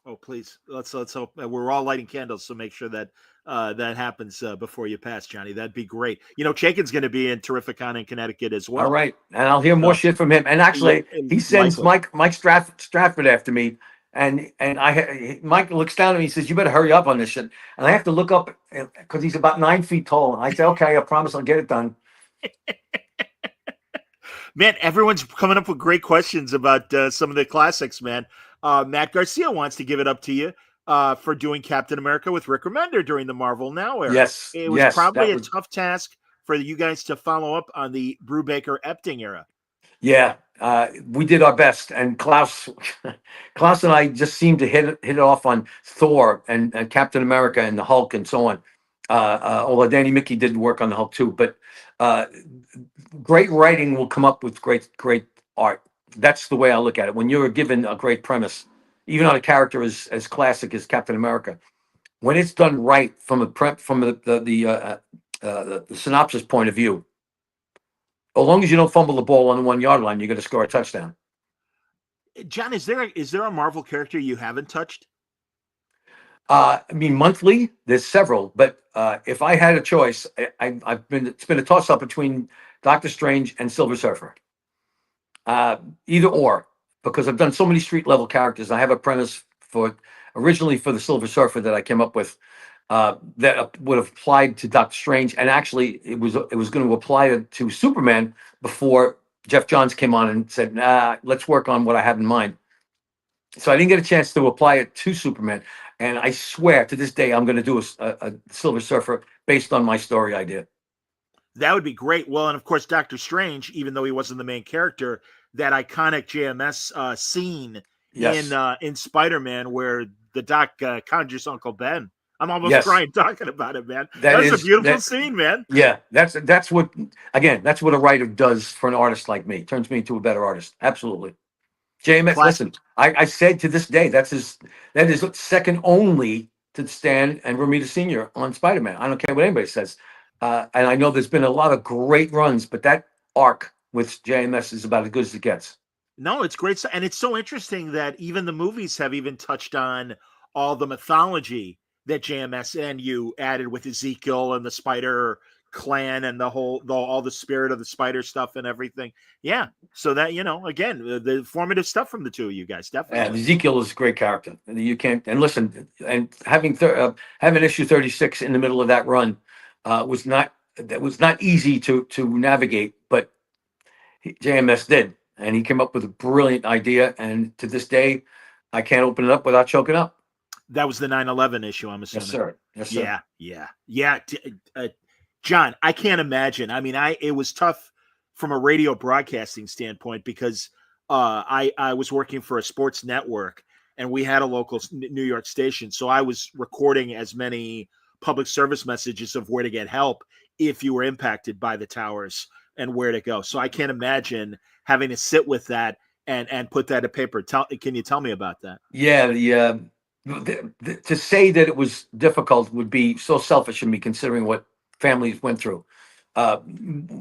Oh, please, let's hope. We're all lighting candles, so make sure that that happens before you pass, Johnny. That'd be great. Chaykin's going to be in Terrificon in Connecticut as well. All right, and I'll hear more shit from him. And actually, he sends Mike Stratford after me, and Mike looks down at me and says, "You better hurry up on this shit." And I have to look up because he's about 9 feet tall. And I say, "Okay, I promise I'll get it done." Man, everyone's coming up with great questions about some of the classics, man. Matt Garcia wants to give it up to you for doing Captain America with Rick Remender during the Marvel Now era. Yes. It was probably a tough task for you guys to follow up on the Brubaker-Epting era. Yeah, we did our best. And Klaus and I just seemed to hit it off on Thor and Captain America and the Hulk and so on. Although Danny Mickey did work on the Hulk too. But great writing will come up with great art. That's the way I look at it. When you're given a great premise, even on a character as classic as Captain America, when it's done right from the synopsis point of view, as long as you don't fumble the ball on the 1 yard line, you're going to score a touchdown. John, is there a Marvel character you haven't touched? I mean, monthly, there's several, but if I had a choice, it's been a toss up between Doctor Strange and Silver Surfer. Either or, because I've done so many street level characters. I have a premise originally for the Silver Surfer that I came up with that would have applied to Doctor Strange, and actually it was going to apply to Superman before Jeff Johns came on and said, "Nah, let's work on what I have in mind." So I didn't get a chance to apply it to Superman. And I swear to this day, I'm going to do a Silver Surfer based on my story idea. That would be great. Well, and of course, Doctor Strange, even though he wasn't the main character, that iconic JMS scene in Spider-Man where the Doc conjures Uncle Ben I'm almost Yes, crying talking about it, man. that That's a is beautiful that. scene, man. Yeah, that's what, again, that's what a writer does for an artist like me. Turns me into a better artist. Absolutely. JMS, Classic. listen, I said to this day, that is second only to Stan and Romita Sr. on Spider-Man. I don't care what anybody says. And I know there's been a lot of great runs, but that arc with JMS is about as good as it gets. No, it's great. And it's so interesting that even the movies have even touched on all the mythology that JMS and you added with Ezekiel and the Spider Clan and all the spirit of the Spider stuff and everything. Yeah. So that, again, the formative stuff from the two of you guys, And definitely. Ezekiel is a great character. And you can't, and listen, and having issue 36 in the middle of that run that was not easy to navigate, but JMS did, and he came up with a brilliant idea. And to this day, I can't open it up without choking up. That was the 9/11 issue, I'm Yes, assuming. sir. Yes, sir. Yeah, yeah, yeah. John, I can't imagine. I mean, it was tough from a radio broadcasting standpoint because I was working for a sports network and we had a local New York station, so I was recording as many public service messages of where to get help if you were impacted by the towers and where to go. So I can't imagine having to sit with that and put that to paper. Can you tell me about that? Yeah, to say that it was difficult would be so selfish of me, considering what families went through.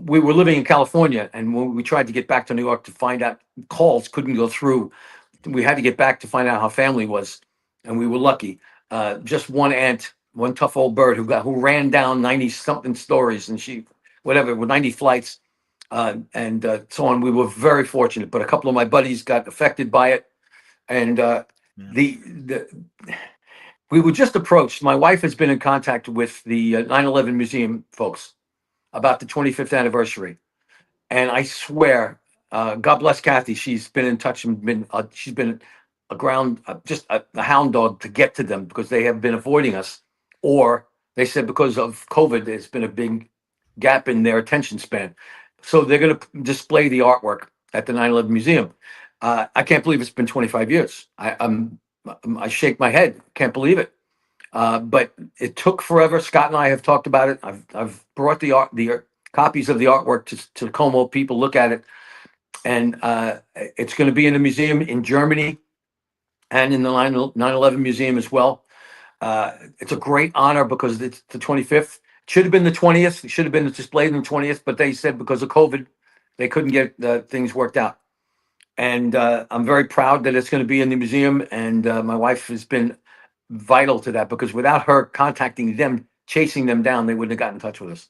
We were living in California, and when we tried to get back to New York to find out, calls couldn't go through. We had to get back to find out how family was, and we were lucky. Just one aunt, one tough old bird who ran down 90 something stories, and she whatever with 90 flights, and so on. We were very fortunate, but a couple of my buddies got affected by it, and Yeah. the we were just approached. My wife has been in contact with the 9/11 museum folks about the 25th anniversary, and I swear, God bless Kathy. She's been in touch and she's been a ground, just a hound dog to get to them because they have been avoiding us, or they said because of COVID, there's been a big gap in their attention span. So they're going to display the artwork at the 9/11 museum. I can't believe it's been 25 years. I shake my head. Can't believe it. But it took forever. Scott and I have talked about it. I've brought the copies of the artwork to Como. People look at it, and it's going to be in a museum in Germany and in the 9/11 museum as well. It's a great honor because it's the 25th. It should have been the 20th. It should have been displayed on the 20th, but they said because of COVID, they couldn't get things worked out. And I'm very proud that it's going to be in the museum. And my wife has been vital to that because without her contacting them, chasing them down, they wouldn't have gotten in touch with us.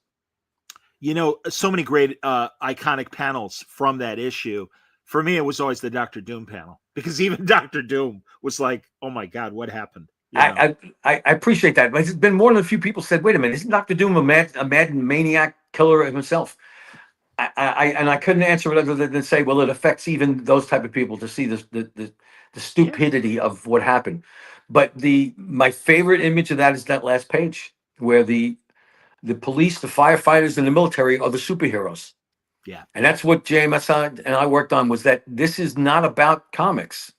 So many great iconic panels from that issue. For me, it was always the Doctor Doom panel because even Doctor Doom was like, "Oh my God, what happened?" I appreciate that, but it's been more than a few people said, "Wait a minute, isn't Doctor Doom a mad maniac killer himself?" I couldn't answer it other than say, well, it affects even those type of people to see the stupidity of what happened. But my favorite image of that is that last page where the police, the firefighters, and the military are the superheroes. Yeah. And that's what JMS and I worked on, was that this is not about comics.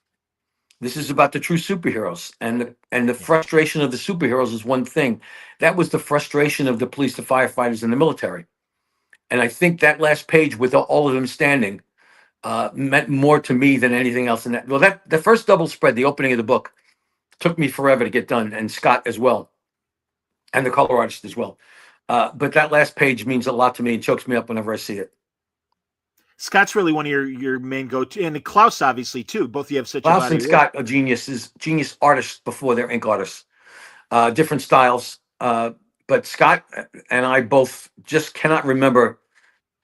This is about the true superheroes, and the frustration of the superheroes is one thing. That was the frustration of the police, the firefighters, and the military. And I think that last page with all of them standing meant more to me than anything else in that. Well, the first double spread, the opening of the book, took me forever to get done, and Scott as well, and the color artist as well. But that last page means a lot to me and chokes me up whenever I see it. Scott's really one of your main go-to, and Klaus obviously too. Both of you have such a Klaus body and of work. Scott are genius artists before they're ink artists. Different styles, but Scott and I both just cannot remember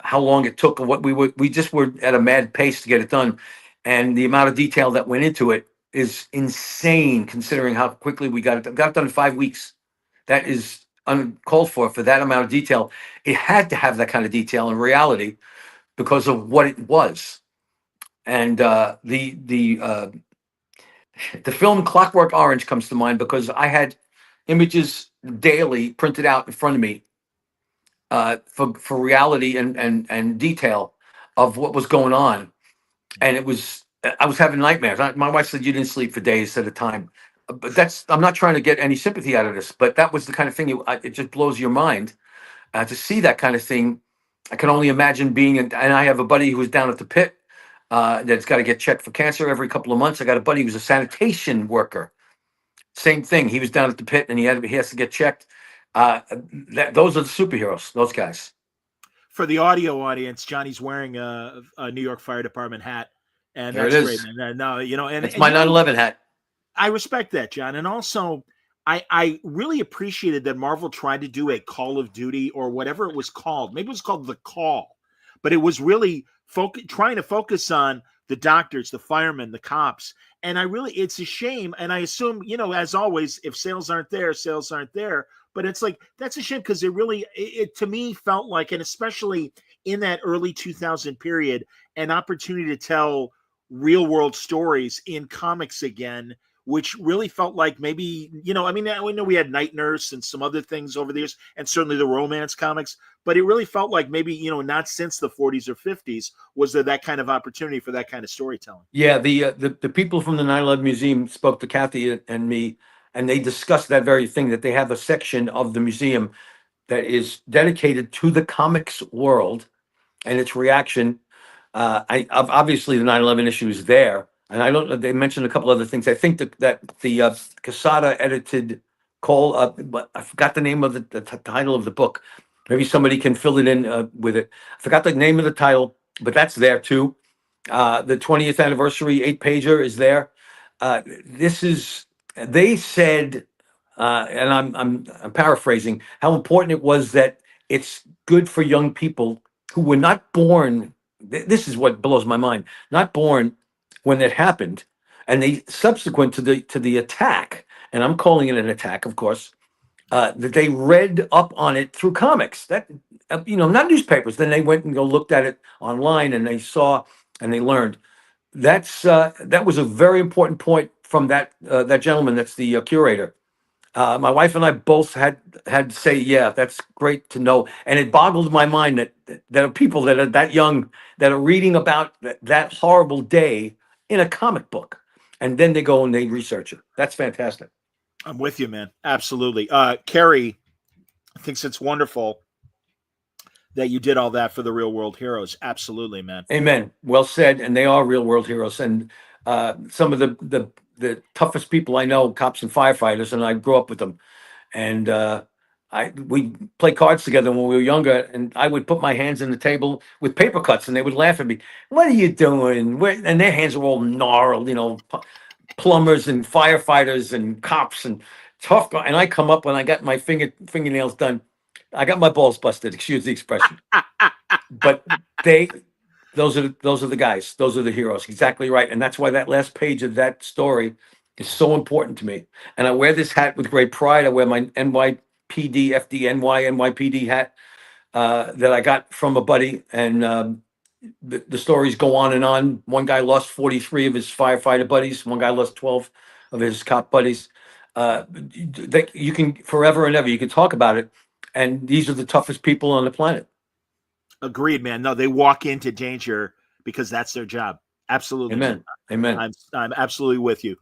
how long it took, what we just were at a mad pace to get it done, and the amount of detail that went into it is insane considering how quickly we got it done in 5 weeks. That is uncalled for that amount of detail. It had to have that kind of detail in reality because of what it was. And the film Clockwork Orange comes to mind because I had images daily printed out in front of me for reality and detail of what was going on, and I was having nightmares. My wife said you didn't sleep for days at a time. but I'm not trying to get any sympathy out of this, but that was the kind of thing it just blows your mind to see that kind of thing. I can only imagine being, and I have a buddy who was down at the pit that's got to get checked for cancer every couple of months. I got a buddy who's a sanitation worker. Same thing. He was down at the pit and he has to get checked. Those are the superheroes, those guys. For the audio audience, Johnny's wearing a New York Fire Department hat, and There it that's great, is. man. No, and It's my 9/11 hat. I respect that, John. And also, I really appreciated that Marvel tried to do a Call of Duty or whatever it was called. Maybe it was called The Call, but it was really trying to focus on the doctors, the firemen, the cops. And it's a shame. And I assume, as always, if sales aren't there, sales aren't there. But it's like, that's a shame because it to me felt like, and especially in that early 2000 period, an opportunity to tell real world stories in comics again, which really felt like maybe, I know we had Night Nurse and some other things over the years, and certainly the romance comics, but it really felt like maybe, not since the 40s or 50s was there that kind of opportunity for that kind of storytelling. Yeah, the people from the 9/11 Museum spoke to Kathy and me, and they discussed that very thing, that they have a section of the museum that is dedicated to the comics world and its reaction. Obviously the 9/11 issue is there, and I don't know. They mentioned a couple other things. I think that the Casada edited call, but I forgot the name of the title of the book. Maybe somebody can fill it in with it. I forgot the name of the title, but that's there too. The 20th anniversary 8-pager is there. They said, and I'm paraphrasing, how important it was that it's good for young people who were not born. This is what blows my mind. Not born when it happened, and they subsequent to the attack, and I'm calling it an attack, of course. That they read up on it through comics. That not newspapers. Then they went and looked at it online, and they saw and they learned. That was a very important point from that gentleman. That's the curator. My wife and I both had to say, yeah, that's great to know. And it boggled my mind that there are people that are that young that are reading about that horrible day in a comic book, and then they go and they research it. That's fantastic. I'm with you, man. Absolutely. Carrie thinks it's wonderful that you did all that for the real world heroes. Absolutely, man. Amen. Well said. And they are real world heroes. And some of the toughest people I know, cops and firefighters, and I grew up with them. And we played cards together when we were younger, and I would put my hands on the table with paper cuts, and they would laugh at me. What are you doing? And their hands were all gnarled, plumbers and firefighters and cops and tough guys. And I come up when I got my fingernails done. I got my balls busted. Excuse the expression. But those are the guys. Those are the heroes. Exactly right. And that's why that last page of that story is so important to me. And I wear this hat with great pride. I wear my NYPD FDNY NYPD hat that I got from a buddy. And the stories go on and on. One guy lost 43 of his firefighter buddies. One guy lost 12 of his cop buddies. You can forever and ever, you can talk about it. And these are the toughest people on the planet. Agreed, man. No, they walk into danger because that's their job. Absolutely. Amen. Amen. I'm absolutely with you.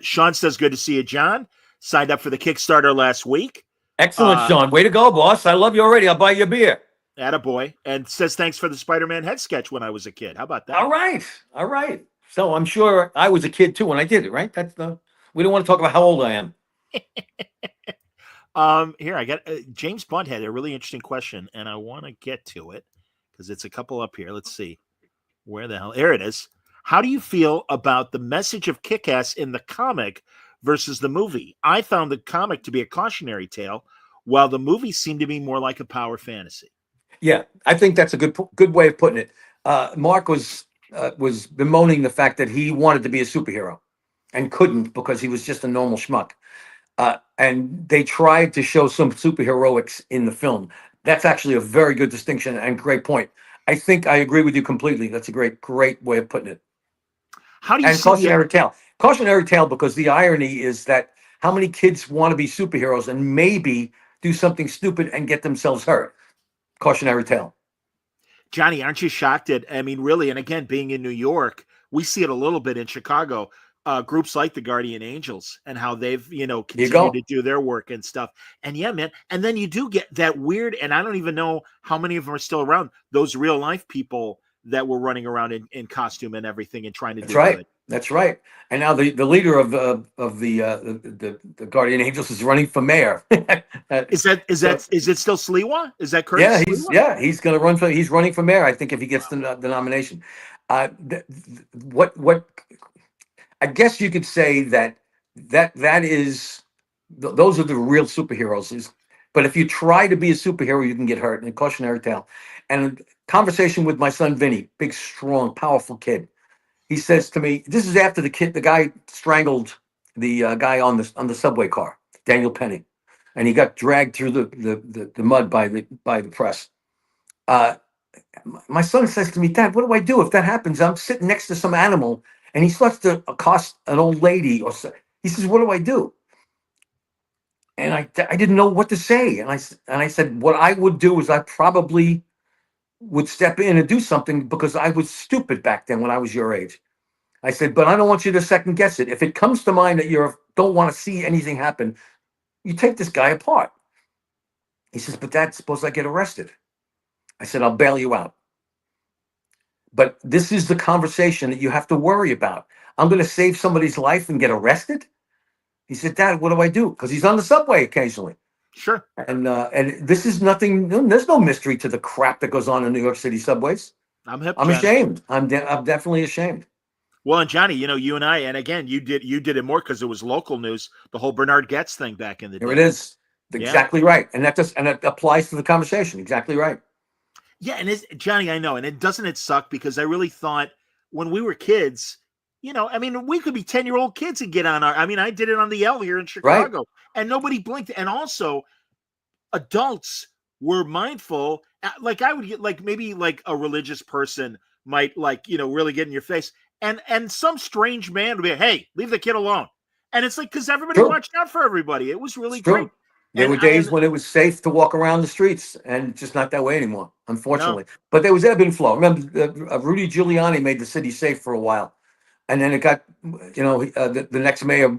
Sean says, good to see you, John. Signed up for the Kickstarter last week. Excellent, Sean. Way to go, boss. I love you already. I'll buy you a beer. Attaboy. And says, thanks for the Spider-Man head sketch when I was a kid. How about that? All right. All right. So I'm sure I was a kid too when I did it, right? We don't want to talk about how old I am. Here I got James Bunt had a really interesting question, and I want to get to it because it's a couple up here. Let's see where the hell. There it is. How do you feel about the message of Kick-Ass in the comic versus the movie? I found the comic to be a cautionary tale, while the movie seemed to be more like a power fantasy. Yeah, I think that's a good way of putting it. Mark was bemoaning the fact that he wanted to be a superhero and couldn't because he was just a normal schmuck. And they tried to show some superheroics in the film. That's actually a very good distinction and great point. I think I agree with you completely. That's a great way of putting it. How do you see cautionary tale? Cautionary tale because the irony is that how many kids want to be superheroes and maybe do something stupid and get themselves hurt? Cautionary tale. Johnny, aren't you shocked at, really, and again, being in New York, we see it a little bit in Chicago. groups like the Guardian Angels and how they've, You continued go. to do their work and stuff. And yeah, man. And then you do get that weird, and I don't even know how many of them are still around, those real life people that were running around in costume and everything and trying to That's do right. good. That's right. And now the leader of the Guardian Angels is running for mayor. Is that is So that is it still Sliwa? Is that yeah, Curtis Sliwa? he's going to run for he's running for mayor. I think if he gets Wow. the nomination. What I guess you could say that is those are the real superheroes. But if you try to be a superhero, you can get hurt. And a cautionary tale. And conversation with my son Vinny, big, strong, powerful kid. He says to me, "This is after the guy strangled the guy on the subway car, Daniel Penny, and he got dragged through the mud by the press." Uh, my son says to me, "Dad, what do I do if that happens? I'm sitting next to some animal, and he starts to accost an old lady, or so." He says, "What do I do?" And I didn't know what to say, and I said, "What I would do is I probably would step in and do something because I was stupid back then when I was your age." I said, "But I don't want you to second guess it. If it comes to mind that you don't want to see anything happen, you take this guy apart." He says, "But Dad, suppose I get arrested." I said, "I'll bail you out. But this is the conversation that you have to worry about. I'm going to save somebody's life and get arrested?" He said, "Dad, what do I do?" Because he's on the subway occasionally. Sure. And this is nothing. There's no mystery to the crap that goes on in New York City subways. I'm hip, I'm Johnny. ashamed. I'm definitely ashamed. Well, and Johnny, you and I, and again, you did it more because it was local news. The whole Bernard Getz thing back in the Here it day. is. Yeah. Exactly right. And it applies to the conversation. Exactly right. Yeah, and Johnny, I know, and it suck because I really thought when we were kids, I mean, we could be 10-year-old kids and get on our. I mean, I did it on the L here in Right. Chicago, and nobody blinked. And also, adults were mindful. Like I would get, like maybe like a religious person might like really get in your face, and some strange man would be, hey, leave the kid alone, and it's like because everybody True. watched out for everybody. It was It's really great, true. There and were days when it was safe to walk around the streets, and it's just not that way anymore, no, unfortunately. But there was ebb and flow. Remember, Rudy Giuliani made the city safe for a while, and then it got, the next mayor.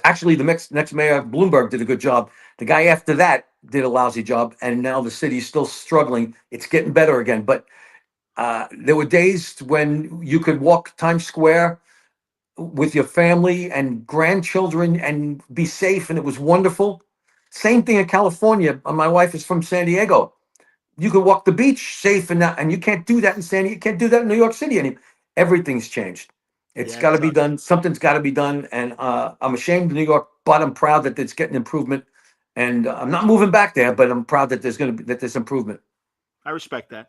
Actually, the next mayor, Bloomberg, did a good job. The guy after that did a lousy job, and now the city's still struggling. It's getting better again, but there were days when you could walk Times Square with your family and grandchildren and be safe, and it was wonderful. Same thing in California. My wife is from San Diego. You could walk the beach safe, and you can't do that in San Diego. You can't do that in New York City anymore. Everything's changed. It's yeah, got it to be sucks. done. Something's got to be done, and I'm ashamed of New York, but I'm proud that it's getting improvement. And I'm not moving back there, but I'm proud that there's improvement. I respect that.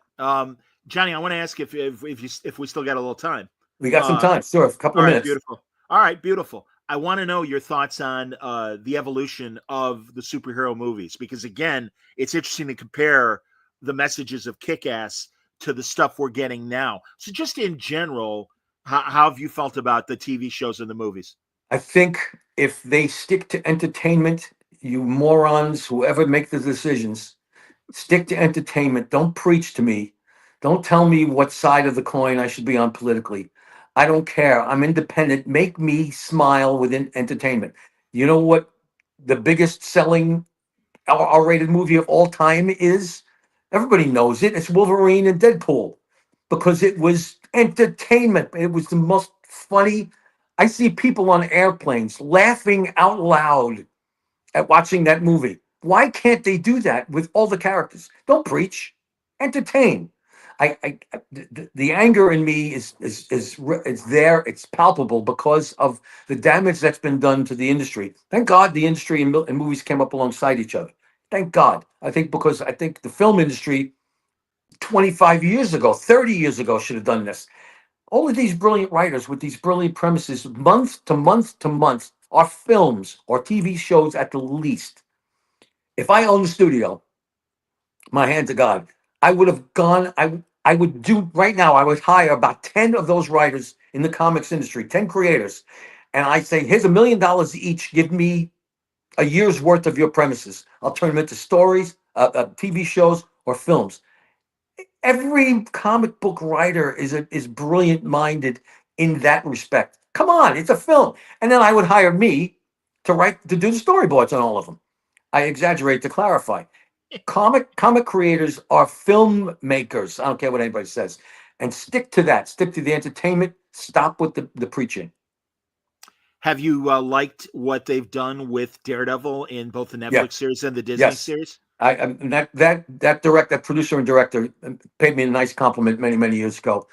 Johnny, I want to ask if we still got a little time. We got some Uh, time. Sure, a couple all of right, minutes. beautiful. All right, beautiful. I want to know your thoughts on the evolution of the superhero movies because again, it's interesting to compare the messages of Kick-Ass to the stuff we're getting now. So, just in general, how have you felt about the TV shows and the movies? I think if they stick to entertainment, you morons, whoever make the decisions, stick to entertainment. Don't preach to me. Don't tell me what side of the coin I should be on politically. I don't care. I'm independent. Make me smile within entertainment. You know what the biggest selling R-rated movie of all time is? Everybody knows it. It's Wolverine and Deadpool because it was entertainment. It was the most funny. I see people on airplanes laughing out loud at watching that movie. Why can't they do that with all the characters? Don't preach, entertain. The anger in me is there. It's palpable because of the damage that's been done to the industry. Thank God the industry and movies came up alongside each other. Thank God. I think the film industry 25 years ago, 30 years ago should have done this. All of these brilliant writers with these brilliant premises, month to month to month, are films or TV shows at the least. If I owned the studio, my hand to God, I would have gone. I would do right now. I would hire about 10 of those writers in the comics industry, 10 creators, and I say, here's $1 million each. Give me a year's worth of your premises. I'll turn them into stories, TV shows, or films. Every comic book writer is brilliant minded in that respect. Come on, it's a film. And then I would hire me to do the storyboards on all of them. I exaggerate to clarify. Comic creators are filmmakers. I don't care what anybody says. And stick to that. Stick to the entertainment. Stop with the preaching. Have you liked what they've done with Daredevil in both the Yeah. Netflix series and the Disney Yes. series? That producer and director paid me a nice compliment many years ago,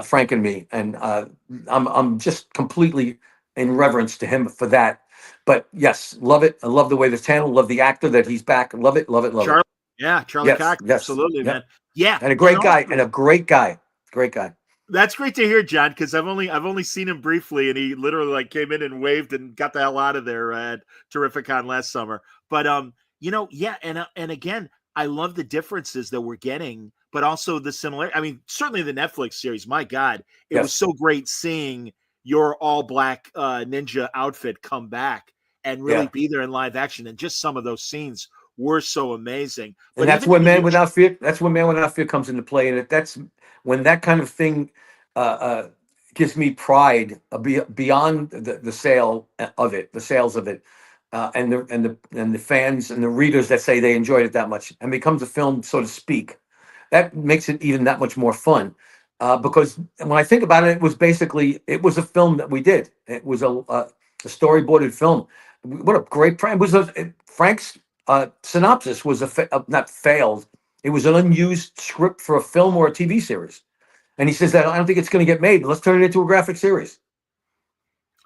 Frank and me, and I'm just completely in reverence to him for that. But yes, love it. I love the way this handled. Love the actor that he's back. Love it. Love it. Love it. Charlie, yeah, Charlie Yes. Cox, Yes. absolutely, man. Yep. Yeah, And a great guy. And a great guy. Great guy. That's great to hear, John, because I've only seen him briefly, and he literally like came in and waved and got the hell out of there at Terrificon last summer. But yeah, and again, I love the differences that we're getting, but also the similar. I mean, certainly the Netflix series. My God, it was Yes. so great seeing your all black ninja outfit come back and really Yeah. be there in live action, and just some of those scenes were so amazing. And But that's even where in the Man new Without Fear. That's where Man Without Fear comes into play, and that's when that kind of thing uh, uh, gives me pride beyond the sale of it, the sales of it, and the fans and the readers that say they enjoyed it that much, and becomes a film, so to speak. That makes it even that much more fun. Because when I think about it, it was a film that we did. It was a storyboarded film. What a great prank! Frank's synopsis was not failed. It was an unused script for a film or a TV series, and he says that I don't think it's going to get made. Let's turn it into a graphic series.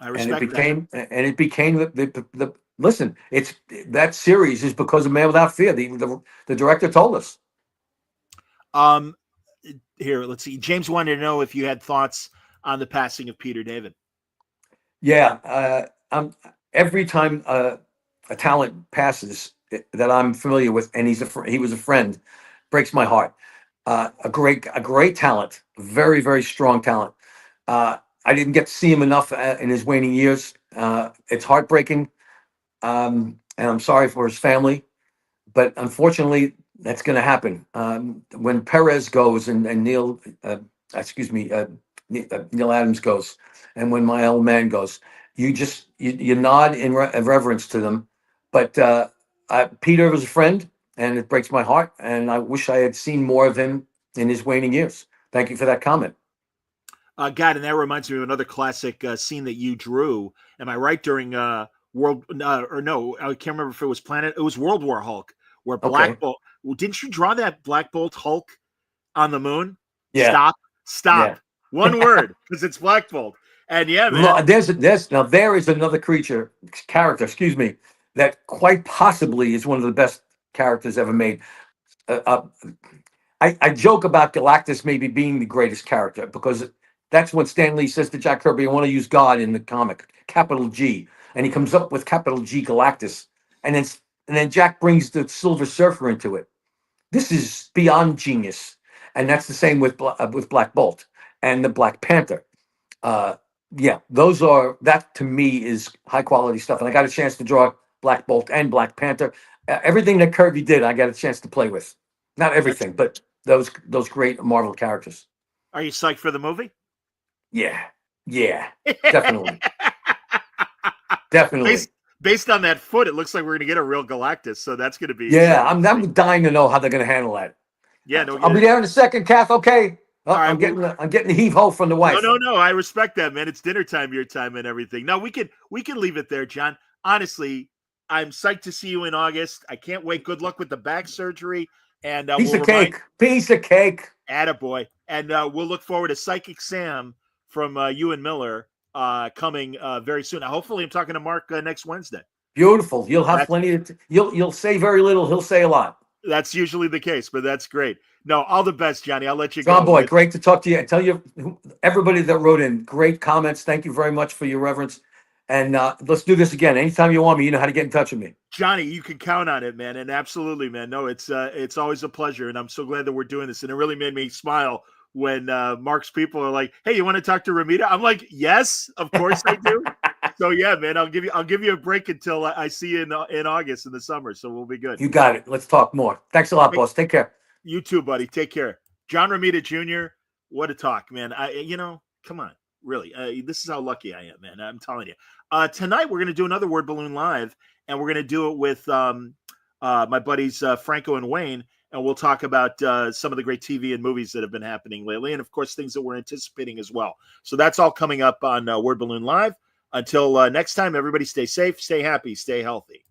I And it respect that. became the listen. It's that series is because of Man Without Fear. The director told us. Um, Here, let's see. James wanted to know if you had thoughts on the passing of Peter David. Yeah, every time a talent passes that I'm familiar with, and he was a friend, breaks my heart. A great talent, very strong talent. I didn't get to see him enough in his waning years. It's heartbreaking, and I'm sorry for his family, but unfortunately, that's going to happen. When Perez goes and Neil Adams goes, and when my old man goes, you nod in reverence to them. But Peter was a friend, and it breaks my heart, and I wish I had seen more of him in his waning years. Thank you for that comment. God, and that reminds me of another classic scene that you drew. Am I right? During World or no, I can't remember if it was Planet. It was World War Hulk, where Okay. Black Bolt. Well, didn't you draw that Black Bolt Hulk on the moon? Yeah. Stop. Yeah. One word, because it's Black Bolt. And yeah, man. There is another character, excuse me, that quite possibly is one of the best characters ever made. Uh, uh, I joke about Galactus maybe being the greatest character because that's what Stan Lee says to Jack Kirby. I want to use God in the comic, capital G, and he comes up with capital G Galactus, and then Jack brings the Silver Surfer into it. This is beyond genius, and that's the same with Black Bolt and the Black Panther. Uh, yeah, that to me is high quality stuff, and I got a chance to draw Black Bolt and Black Panther. Everything that Kirby did, I got a chance to play with. Not That's, everything, but those great Marvel characters. are you psyched for the movie? Yeah, yeah, definitely, definitely. Based on that foot, it looks like we're going to get a real Galactus. So that's going to be Yeah, exciting. I'm dying to know how they're going to handle that. Yeah, no, I'll be there in a second, Kath. Okay. Oh, all right, I'm getting the heave ho from the wife. No. I respect that, man. It's dinner time, your time, and everything. No, we can leave it there, John. Honestly, I'm psyched to see you in August. I can't wait. Good luck with the back surgery, and Piece of cake. Piece of cake. Attaboy. And we'll look forward to Psychic Sam from you and Miller coming very soon. Now, hopefully, I'm talking to Mark next Wednesday. Beautiful. You'll have plenty. You'll say very little. He'll say a lot. That's usually the case, but that's great. No, all the best, Johnny. I'll let you John go. Boy, great to talk to you. And tell you, everybody that wrote in, great comments. Thank you very much for your reverence. And let's do this again. Anytime you want me, you know how to get in touch with me. Johnny, you can count on it, man. And absolutely, man. No, it's always a pleasure. And I'm so glad that we're doing this. And it really made me smile when Mark's people are like, "Hey, you want to talk to Romita?" I'm like, "Yes, of course I do." So yeah, man, I'll give you a break until I see you in August in the summer. So we'll be good. You got it. Let's talk more. Thanks a lot, boss. Take care. You too, buddy. Take care. John Romita Jr. What a talk, man. Come on. Really. This is how lucky I am, man. I'm telling you. Tonight, we're going to do another Word Balloon Live, and we're going to do it with my buddies Franco and Wayne, and we'll talk about some of the great TV and movies that have been happening lately, and of course, things that we're anticipating as well. So that's all coming up on Word Balloon Live. Until next time, everybody stay safe, stay happy, stay healthy.